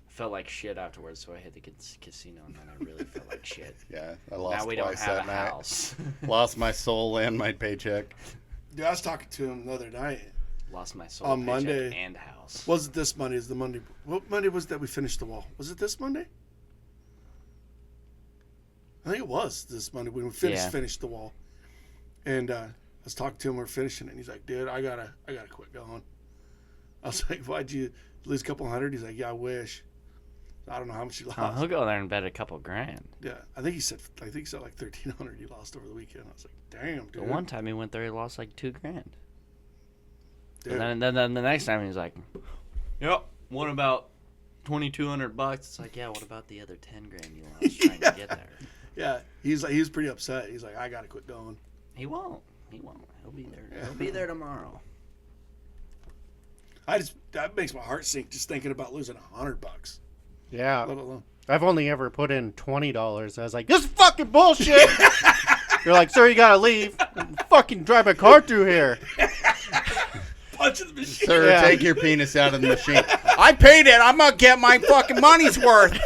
Felt like shit afterwards, so I hit the casino, and then I really felt like shit. Yeah, I lost Now we don't twice have that a night. house. Lost my soul and my paycheck. Dude, I was talking to him the other night. Lost my soul, On paycheck, Monday. and house. Was it this Monday? Is the Monday? What Monday was that we finished the wall? Was it this Monday? I think it was this Monday when we finished the wall. And I was talking to him. We were finishing it, and he's like, "Dude, I gotta quit going." I was like, "Why'd you lose a couple hundred?" He's like, "Yeah, I wish." I don't know how much he lost. Oh, he'll go there and bet a couple grand. Yeah, I think he said like 1,300 he lost over the weekend. I was like, "Damn, The dude." one time he went there, he lost like 2 grand. Dude. And then the next time he's like, "Yep, what about $2,200?" It's like, yeah, what about the other 10 grand you lost trying to get there? Yeah, he was pretty upset. He's like, "I gotta quit going." He won't. He'll be there. He'll be there tomorrow. That makes my heart sink just thinking about losing $100. Yeah. Let alone. I've only ever put in $20. I was like, this is fucking bullshit. You're like, sir, you gotta leave. Fucking drive a car through here. machine. Sir, Yeah. take your penis out of the machine. I paid it. I'm gonna get my fucking money's worth.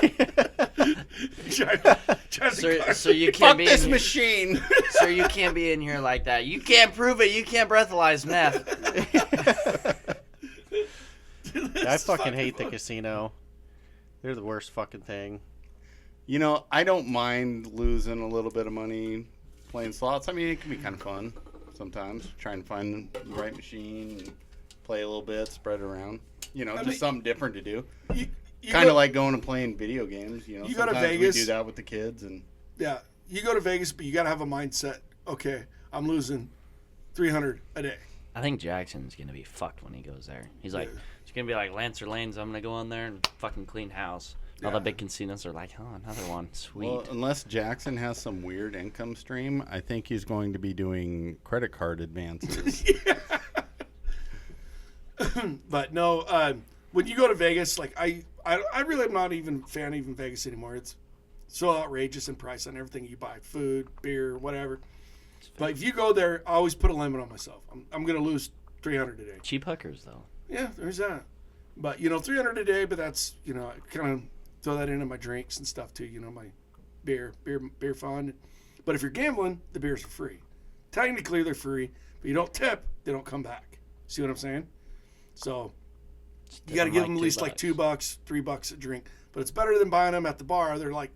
So you Fuck can't be this in here, machine. so you can't be in here like that. You can't prove it. You can't breathalyze meth. I fucking hate the casino. They're the worst fucking thing. You know, I don't mind losing a little bit of money playing slots. I mean, it can be kind of fun sometimes. Trying to find the right machine, and play a little bit, spread it around. You know, just something different to do. You Kind of go- like going and playing video games. You know, You go to sometimes Vegas. we do that with the kids, and Yeah, you go to Vegas, but you got to have a mindset. Okay, I'm losing $300 a day. I think Jackson's gonna be fucked when he goes there. He's like, it's gonna be like Lancer Lanes. I'm gonna go in there and fucking clean house. All the big casinos are like, oh, another one, sweet. well, unless Jackson has some weird income stream, I think he's going to be doing credit card advances. But no, when you go to Vegas, like I really am not even a fan of even Vegas anymore. It's so outrageous in price on everything you buy, food, beer, whatever. But if you go there, I always put a limit on myself. I'm gonna lose $300 a day. Cheap hookers though. Yeah, there's that. But $300 a day. But that's I kind of throw that into my drinks and stuff too. My beer fund. But if you're gambling, the beers are free. Technically, they're free, but you don't tip, they don't come back. See what I'm saying? So you got to give them at least like $2, $3 a drink. But it's better than buying them at the bar. They're like,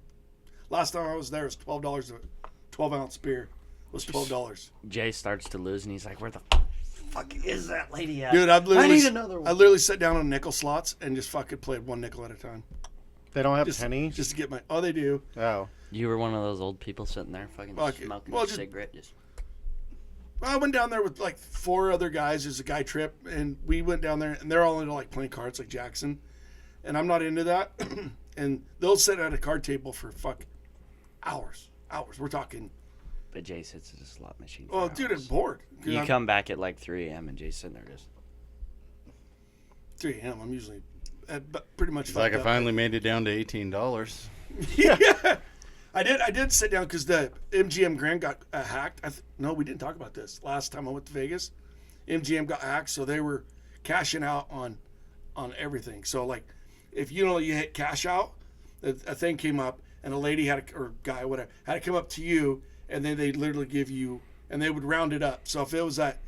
last time I was there, it was $12 a 12-ounce beer. Was $12. Jay starts to lose, and he's like, "Where the fuck is that lady at?" Dude, I need another one. literally sat down on nickel slots and just fucking played one nickel at a time. They don't have Just, pennies? just to get my. Oh, they do. Oh. You were one of those old people sitting there fucking Fuck it. smoking Well, a just- cigarette. Just I went down there with like 4 other guys. There's a guy trip, and we went down there, and they're all into like playing cards, like Jackson, and I'm not into that. And they'll sit at a card table for hours. We're talking. but Jay sits at a slot machine. for Oh, dude, I'm hours. bored. You come back at like 3 a.m. and Jay's sitting there just. 3 a.m. I'm usually pretty much. It's like I fucked up. finally made it down to $18. Yeah, I did sit down because the MGM Grand got hacked. No, we didn't talk about this last time I went to Vegas. MGM got hacked, so they were cashing out on everything. So like, if you hit cash out, a thing came up, and a lady or guy, whatever, had to come up to you, and then they literally give you, and they would round it up. So if it was at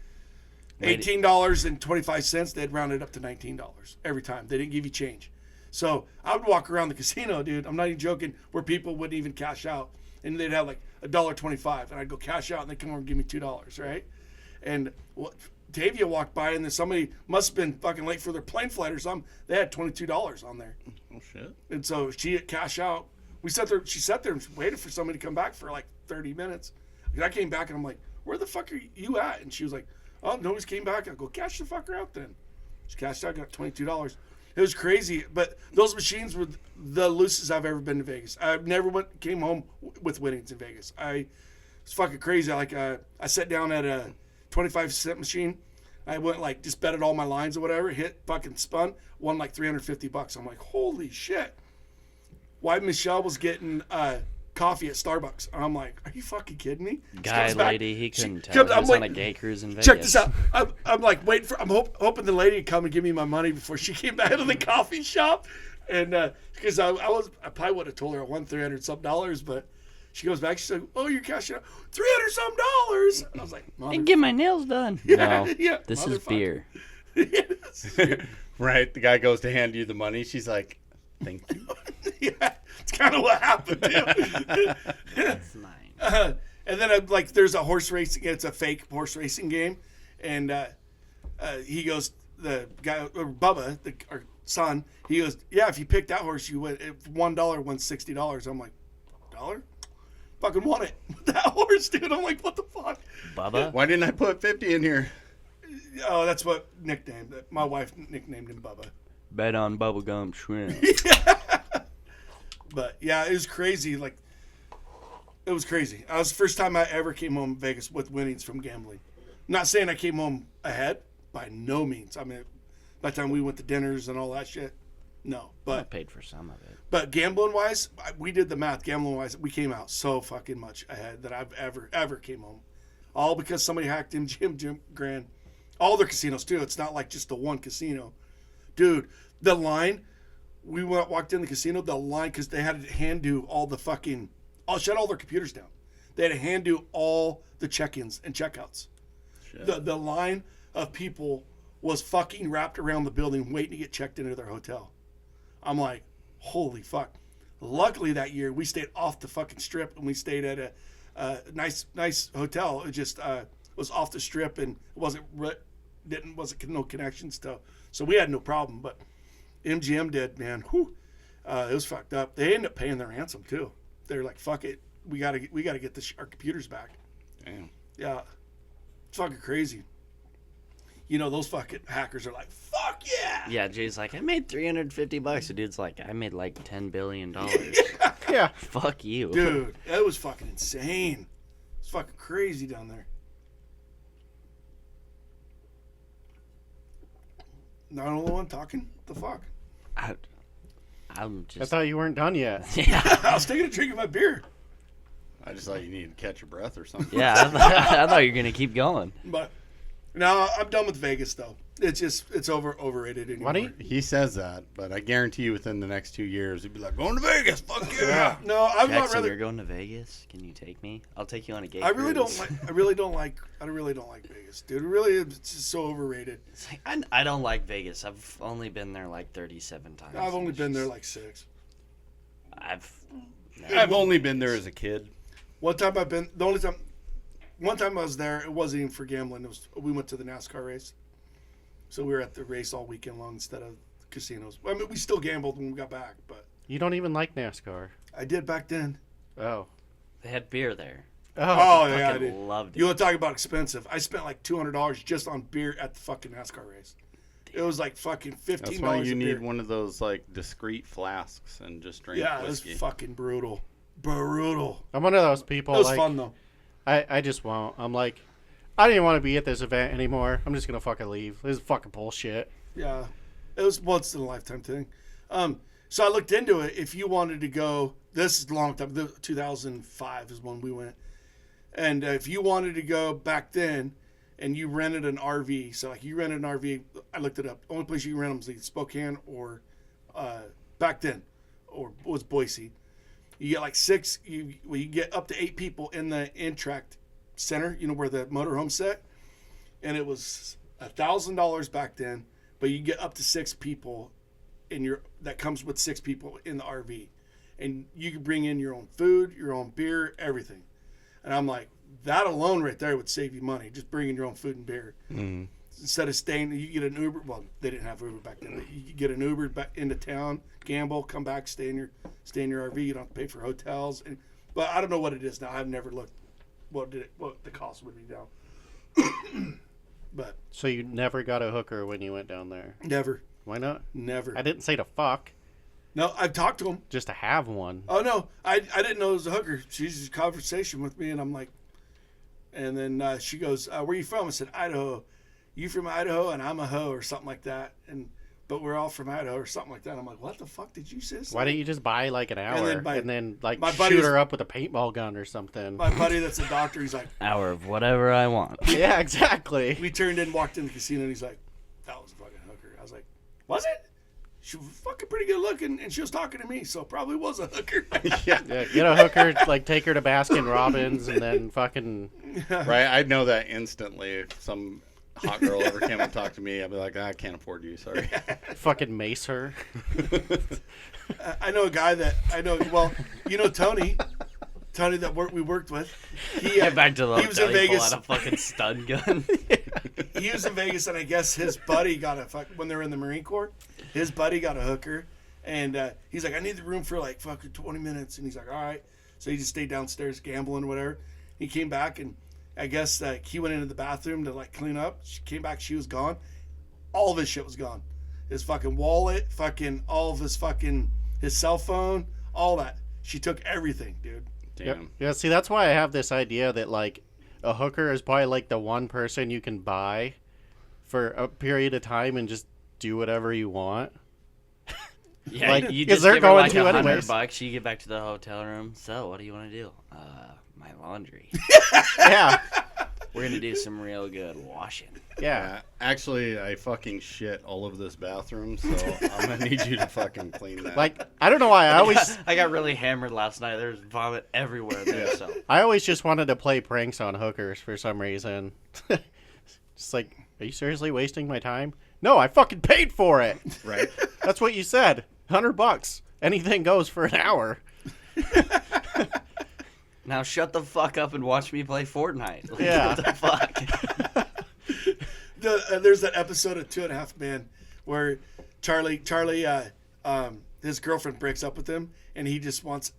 $18.25, they'd round it up to $19 every time. They didn't give you change. So I would walk around the casino, dude. I'm not even joking, where people wouldn't even cash out, and they'd have like $1.25, and I'd go cash out, and they'd come over and give me $2, right? And Tavia walked by, and then somebody must have been fucking late for their plane flight or something. They had $22 on there, Oh shit! and so she hit cash out. We sat there. She sat there and waited for somebody to come back for like 30 minutes. And I came back, and I'm like, "Where the fuck are you at?" And she was like, "Oh, nobody's came back." I go, "Cash the fucker out then." She cashed out, got $22. It was crazy, but those machines were the loosest I've ever been to Vegas. I never came home with winnings in Vegas. It's fucking crazy. Like I sat down at a 25-cent machine. I went like just betted all my lines or whatever. Hit, fucking spun, won like $350. I'm like, holy shit! Why Michelle was getting coffee at Starbucks? And I'm like, are you fucking kidding me? She Guy, comes back, lady, he couldn't she tell. comes- He was I'm on a like, gay cruise in Vegas. check this out. I'm like waiting for. I'm hoping the lady would come and give me my money before she came back to the coffee shop, and because I probably would have told her I won $300 some, but she goes back. She's like, "Oh, you're cashing out $300 some." I was like, And get my nails done. No, yeah, this is motherfucker. beer. Right, the guy goes to hand you the money. She's like, "Thank you." Yeah, it's kind of what happened. Too. That's mine. And then there's a horse racing. It's a fake horse racing game, and he goes, the guy or Bubba, our son, he goes, "Yeah, if you pick that horse, you win. If $1 wins $60." I'm like, $1? Fucking won it with that horse, dude. I'm like, what the fuck? Bubba? Why didn't I put 50 in here? Oh, that's what nicknamed. My wife nicknamed him Bubba. Bet on bubblegum shrimp. But yeah, it was crazy. Like, it was crazy. It was the first time I ever came home to Vegas with winnings from gambling. I'm not saying I came home ahead, by no means. I mean, by the time we went to dinners and all that shit, no. I But paid for some of it. gambling wise, we did the math. Gambling wise, we came out so fucking much ahead that I've ever came home. All because somebody hacked MGM Grand. All their casinos too. It's not like just the one casino, dude. The line, we walked in the casino. The line, because they had to hand do all the fucking, shut all their computers down. They had to hand do all the check-ins and checkouts. The line of people was fucking wrapped around the building waiting to get checked into their hotel. I'm like, holy fuck. Luckily that year we stayed off the fucking strip and we stayed at a nice hotel. It just was off the strip and wasn't no connections to, so we had no problem. But MGM did, man. Whew, it was fucked up. They ended up paying their ransom too. They're like, fuck it, we gotta get our computers back. Damn. Yeah, it's fucking crazy. You know, those fucking hackers are like, fuck yeah. Yeah, Jay's like, I made $350. The dude's like, I made like $10 billion. Yeah. Fuck you. Dude, it was fucking insane. It's fucking crazy down there. Not the only one talking? What the fuck? I'm I just. thought you weren't done yet. Yeah. I was taking a drink of my beer. I just thought you needed to catch your breath or something. Yeah, I thought you were going to keep going. But no, I'm done with Vegas though. It's overrated anymore. Why do you, He says that, but I guarantee you within the next 2 years, he'd be like, going to Vegas, fuck yeah. No, I'm not Jackson, rather. you're going to Vegas? Can you take me? I'll take you on a gay I really cruise. don't like Vegas, dude. Really, it's just so overrated. It's like, I don't like Vegas. I've only been there like 37 times. I've only It's been there just- like 6. I've only been there as a kid. One time I was there, it wasn't even for gambling. We went to the NASCAR race. So we were at the race all weekend long instead of casinos. I mean, we still gambled when we got back, but you don't even like NASCAR. I did back then. Oh. They had beer there. Oh, yeah, I Fucking did. loved it. You want to talk about expensive? I spent like $200 just on beer at the fucking NASCAR race. It was like fucking $15 That's why you a need beer. one of those like discreet flasks and just drink Yeah, it was whiskey. fucking brutal. Brutal. I'm one of those people. It was like, fun though. I just won't. I'm like, I didn't want to be at this event anymore. I'm just gonna fucking leave. This is fucking bullshit. Yeah, it was once in a lifetime thing. So I looked into it. If you wanted to go, this is a long time. 2005 is when we went. And if you wanted to go back then, and you rented an RV, so like you rented an RV, I looked it up. The only place you can rent them is either Spokane or back then, or was Boise. You get like 6. You get up to 8 people in the Intract Center. You know where the motorhome set, and it was $1,000 back then. But you get up to 6 people that comes with 6 people in the RV. And you can bring in your own food, your own beer, everything. And I'm like, that alone right there would save you money, just bringing your own food and beer. Mm-hmm. Instead of staying, you get an Uber. Well, they didn't have Uber back then. But you get an Uber back into town, gamble, come back, stay in your RV. You don't have to pay for hotels. But I don't know what it is now. I've never looked what the cost would be now. But So you never got a hooker when you went down there? never. Why not? Never. I didn't say to fuck, No, I've talked to him. just to have one. Oh no, I didn't know it was a hooker. She's just conversation with me, and I'm like, and then she goes, "Where you from?" I said, "Idaho." You from Idaho? And I'm a hoe or something like that. But we're all from Idaho or something like that. I'm like, what the fuck did you say? Why don't you just buy like an hour and then like my buddy shoot was- her up with a paintball gun or something? My buddy that's a doctor, he's like, Hour of whatever I want. Yeah, exactly. we turned in, walked in the casino, and he's like, that was a fucking hooker. I was like, was it? She was fucking pretty good looking, and she was talking to me, so probably was a hooker. Yeah, get a hooker, like take her to Baskin Robbins, and then fucking. Right? I'd know that instantly if some hot girl ever came and talked to me. I'd be like, I can't afford you, sorry. Fucking mace her. I know a guy that well, you know Tony that we worked with. He Get back to the he was in hotel, you pull Vegas. out a fucking stun gun. He was in Vegas, and I guess his buddy got when they were in the Marine Corps. His buddy got a hooker, and he's like, I need the room for like fucking 20 minutes, and he's like, all right. So he just stayed downstairs gambling or whatever. He came back, and I guess he went into the bathroom to like clean up. She came back, she was gone. All of his shit was gone. His fucking wallet, fucking all of his cell phone, all that. She took everything, dude. Damn. Yeah, see, that's why I have this idea that like a hooker is probably like the one person you can buy for a period of time and just do whatever you want. Yeah, Like, you 'cause just they're give her going like to anyways. $100. You get back to the hotel room. So, what do you want to do? My laundry. Yeah. We're gonna do some real good washing. Yeah. Actually, I fucking shit all over this bathroom, so I'm gonna need you to fucking clean that. Like, I don't know why. I got really hammered last night. There's vomit everywhere there. So I always just wanted to play pranks on hookers for some reason. Just like, are you seriously wasting my time? No, I fucking paid for it. Right? That's what you said. $100. Anything goes for an hour. now shut the fuck up and watch me play Fortnite. Like, Yeah. What the fuck? There's that episode of 2.5 Men where Charlie, his girlfriend breaks up with him, and he just wants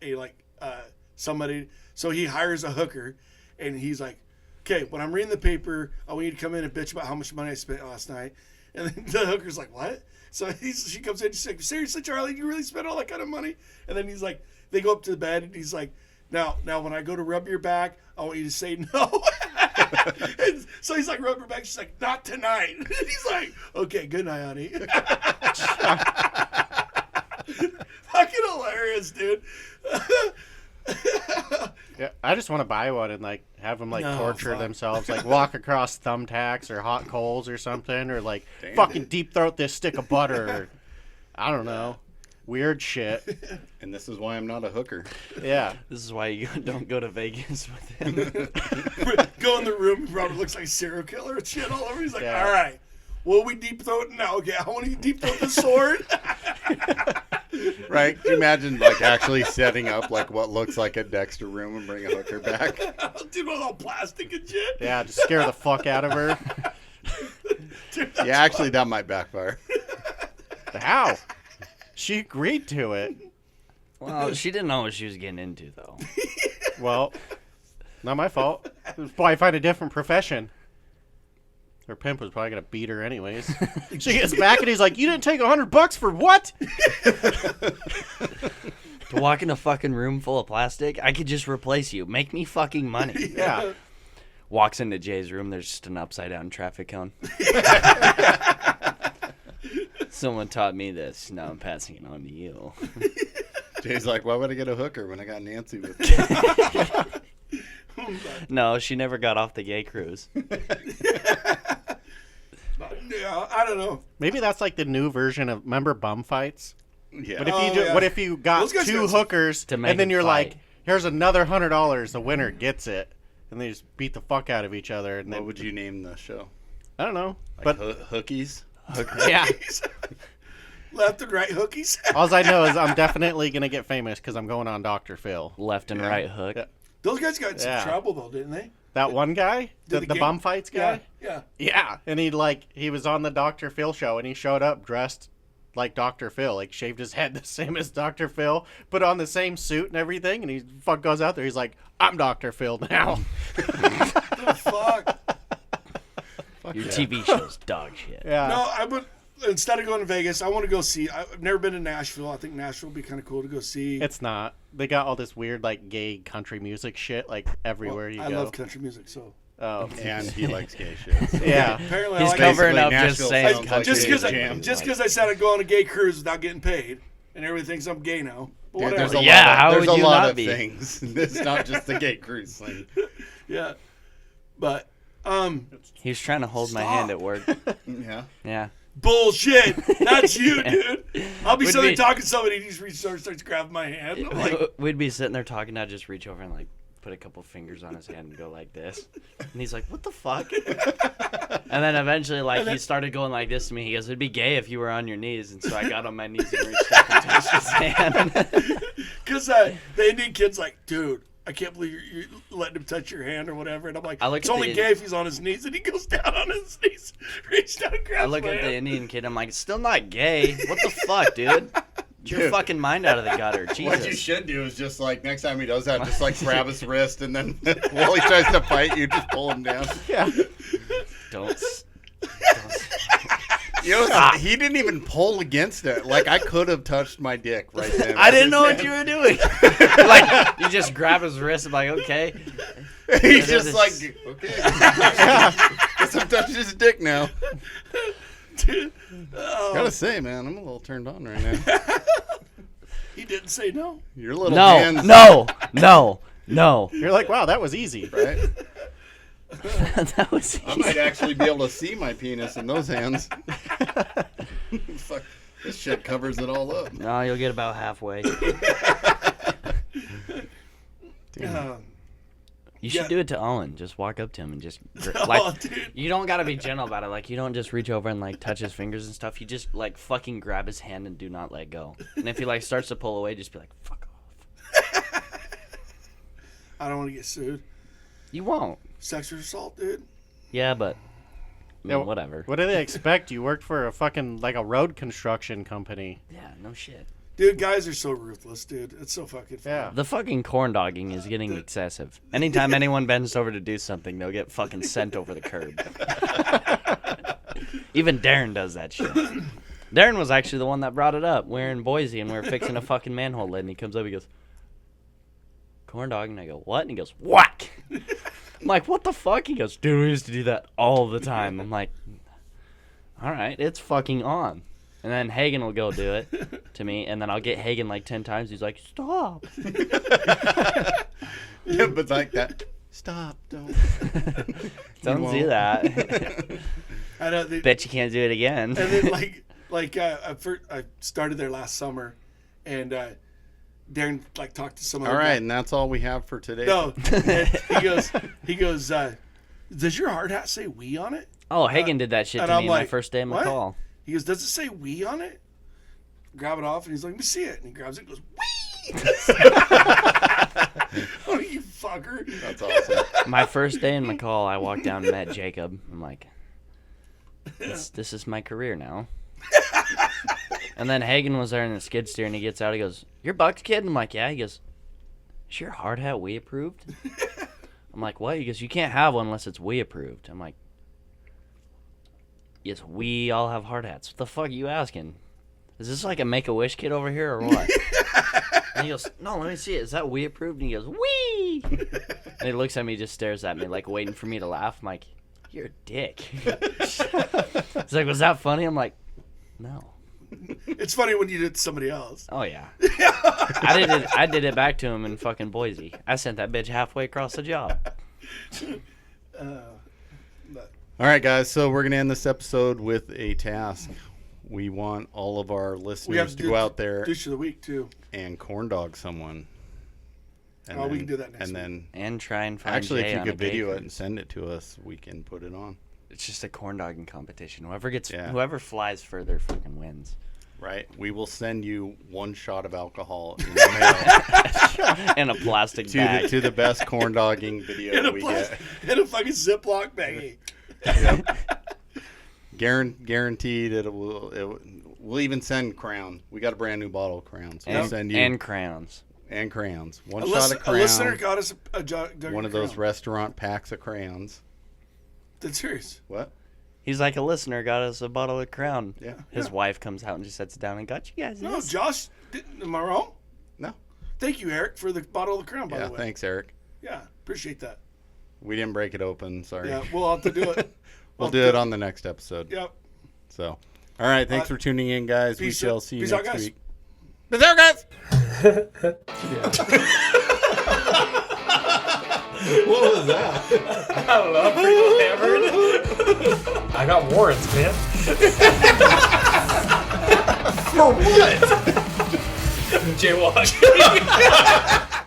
somebody. So he hires a hooker, and he's like, "Okay, when I'm reading the paper, I want you to come in and bitch about how much money I spent last night." And then the hooker's like, "What?" So she comes in, she's like, "Seriously, Charlie, you really spent all that kind of money?" And then he's like, they go up to the bed, and he's like, Now, when I go to rub your back, I want you to say no." And so he's like, rub her back. She's like, "Not tonight." And he's like, "Okay, good night, honey." Fucking hilarious, dude. Yeah, I just want to buy one and like have them like No, torture fuck. themselves, like walk across thumbtacks or hot coals or something, or like Damn fucking it. deep throat this stick of butter. Or, I don't know, weird shit. And this is why I'm not a hooker. Yeah, This is why you don't go to Vegas with him. Go in the room. Robert looks like a serial killer and shit all over. He's like, Yeah. "All right, what are we deep throating now? Okay, I want to deep throat the sword." Right? Can you imagine like actually setting up like what looks like a Dexter room and bring a hooker back? Dude, with all plastic and shit. yeah, just scare the fuck out of her. Dude, that's Yeah, actually that might backfire. How? She agreed to it. Well, she didn't know what she was getting into, though. Well, not my fault. Probably find a different profession. Her pimp was probably gonna beat her anyways. She gets back and he's like, "You didn't take $100 for what?" To walk in a fucking room full of plastic, I could just replace you. Make me fucking money. Yeah. Walks into Jay's room, there's just an upside down traffic cone. Someone taught me this. Now I'm passing it on to you. Jay's like, why would I get a hooker when I got Nancy with me? No, she never got off the gay cruise. Yeah, I don't know. Maybe that's like the new version of, remember bum fights? Yeah. What if Oh, you do, yeah. What if you got Those guys two got some- hookers To make and then them you're fight. like, "Here's another $100. The winner gets it," and they just beat the fuck out of each other. And What then would you name the show? I don't know, Like but hookies? Yeah. Left and right hookies. all I know is I'm definitely gonna get famous because I'm going on Dr. Phil. Left and right hook. Yeah. Those guys got in some Yeah. trouble though, didn't they? That one guy, Did the the game- bum fights guy. Yeah. Yeah, and he was on the Dr. Phil show, and he showed up dressed like Dr. Phil, like shaved his head the same as Dr. Phil, put on the same suit and everything, and he fuck goes out there. He's like, "I'm Dr. Phil now." The fuck. Your TV show's dog shit. Yeah. No, I would. Instead of going to Vegas, I want to go see. I've never been to Nashville. I think Nashville would be kind of cool to go see. It's not. They got all this weird like gay country music shit like everywhere you I go. love country music, so Oh. And he likes gay shit. So. Yeah. apparently He's I like covering Basically, up just Nashville saying sounds country. just because Jam, I said I'd go on a gay cruise without getting paid, and everybody thinks I'm gay now. But Dude, whatever. there's a Yeah, lot how of, there's would a you lot not of be? things. It's not just the gay cruise thing. Yeah, but He was trying to hold my Stop. hand at work. Yeah. Yeah. bullshit. That's you, dude. I'll be Would sitting there be- talking to somebody, he just starts grabbing my hand. I'm like, We'd be sitting there talking. I'd just reach over and like put a couple fingers on his hand and go like this. And he's like, "What the fuck?" And then eventually, like, he started going like this to me. He goes, "It'd be gay if you were on your knees." And so I got on my knees and reached up and touched his hand. because the Indian kid's like, "Dude, I can't believe you're letting him touch your hand or whatever." And I'm like, I look "It's at only the- gay if he's on his knees." And he goes down on his knees, reached down and grabs I look my at the hand. Indian kid. I'm like, "It's still not gay. What the fuck, dude? Get your Dude. fucking mind out of the gutter, What you Jesus." should do is just like next time he does that, just like grab his wrist and then while he tries to fight you, just pull him down. Yeah. Don't. You know, he didn't even pull against it. Like I could have touched my dick right then. I didn't know what you were doing. Like, you just grab his wrist. I'm like, okay. He's just like, okay, guess I'm touching his dick now. Dude, oh, Gotta say, man, I'm a little turned on right now. he didn't say no. Your little No, hands, no, no, no. You're like, "Wow, that was easy." right? That was I might actually be able to see my penis in those hands. Fuck, this shit covers it all up. No, you'll get about halfway. You should do it to Owen. Just walk up to him and just Dude. you don't gotta be gentle about it. Like you don't just reach over and like touch his fingers and stuff. You just like fucking grab his hand and do not let go. And if he like starts to pull away, just be like, fuck off. I don't want to get sued. You won't. Sexual assault, dude. Yeah, but I mean, whatever. What do they expect? You worked for a fucking like a road construction company. Yeah, no shit. Dude, guys are so ruthless, dude. It's so fucking fun. Yeah. The fucking corn dogging is getting excessive. Anytime anyone bends over to do something, they'll get fucking sent over the curb. Even Darren does that shit. Darren was actually the one that brought it up. We're in Boise and we're fixing a fucking manhole lid, and he comes up, he goes, corn dog, and I go, what? And he goes, whack. I'm like, what the fuck? He goes, dude, we used to do that all the time. I'm like, all right, it's fucking on. And then Hagen will go do it to me, and then I'll get Hagen like 10 times. He's like, stop. Yeah, but like that. Stop! Don't. Don't do that. I know. Bet you can't do it again. And then I started there last summer, and Darren like talked to someone. All right, and that's all we have for today. No, and he goes. Does your hard hat say "we" on it? Oh, Hagen did that shit and to I'm me like, my first day in what? McCall. He goes, does it say "we" on it? Grab it off, and he's like, let me see it. And he grabs it and goes, "We." Oh, you fucker! That's awesome. My first day in McCall, I walked down and met Jacob. I'm like, this is my career now. And then Hagen was there in the skid steer, and he gets out. He goes, "You're Buck's kid?" And I'm like, "Yeah." He goes, "Is your hard hat we approved?" I'm like, "What?" He goes, "You can't have one unless it's we approved." I'm like, "Yes, we all have hard hats. What the fuck are you asking? Is this like a Make-A-Wish kid over here or what?" And he goes, "No, let me see it. Is that we approved?" And he goes, "Wee!" And he looks at me, just stares at me, like waiting for me to laugh. I'm like, "You're a dick." He's like, "Was that funny?" I'm like, "No." It's funny when you do it to somebody else. Oh yeah. I did it back to him in fucking Boise. I sent that bitch halfway across the job. All right, guys. So we're gonna end this episode with a task. We want all of our listeners to go out there Douche of the week too. and corn dog someone. And we can do that next And week. then And try and find actually, Jay if you on could a gay video it cruise. and send it to us, we can put it on. It's just a corn dogging competition. Whoever Yeah. whoever flies further fucking wins. Right? We will send you one shot of alcohol in the mail In a plastic bag. to the best corn dogging video we get. In a fucking Ziploc baggie. Yep. Guaranteed we'll even send Crown. We got a brand new bottle of Crown. So we'll send you and crowns. and crayons. One A shot of Crown. listener got us a jug One of those restaurant packs of crayons. That's serious. What? He's like, a listener got us a bottle of Crown. Yeah. His wife comes out and just sits down and got you guys No, this. Josh, am I wrong? No. Thank you, Eric, for the bottle of Crown, by Yeah, the way. thanks, Eric. Yeah, appreciate that. We didn't break it open. Sorry. Yeah, we'll have to do it. We'll do it on the next episode. Yep. So, all right. Thanks for tuning in, guys. We peace shall out- see you peace out, next guys. week. Peace out, guys. What was that? I don't know. I'm pretty hammered. I got warrants, man. For what? Jaywalking.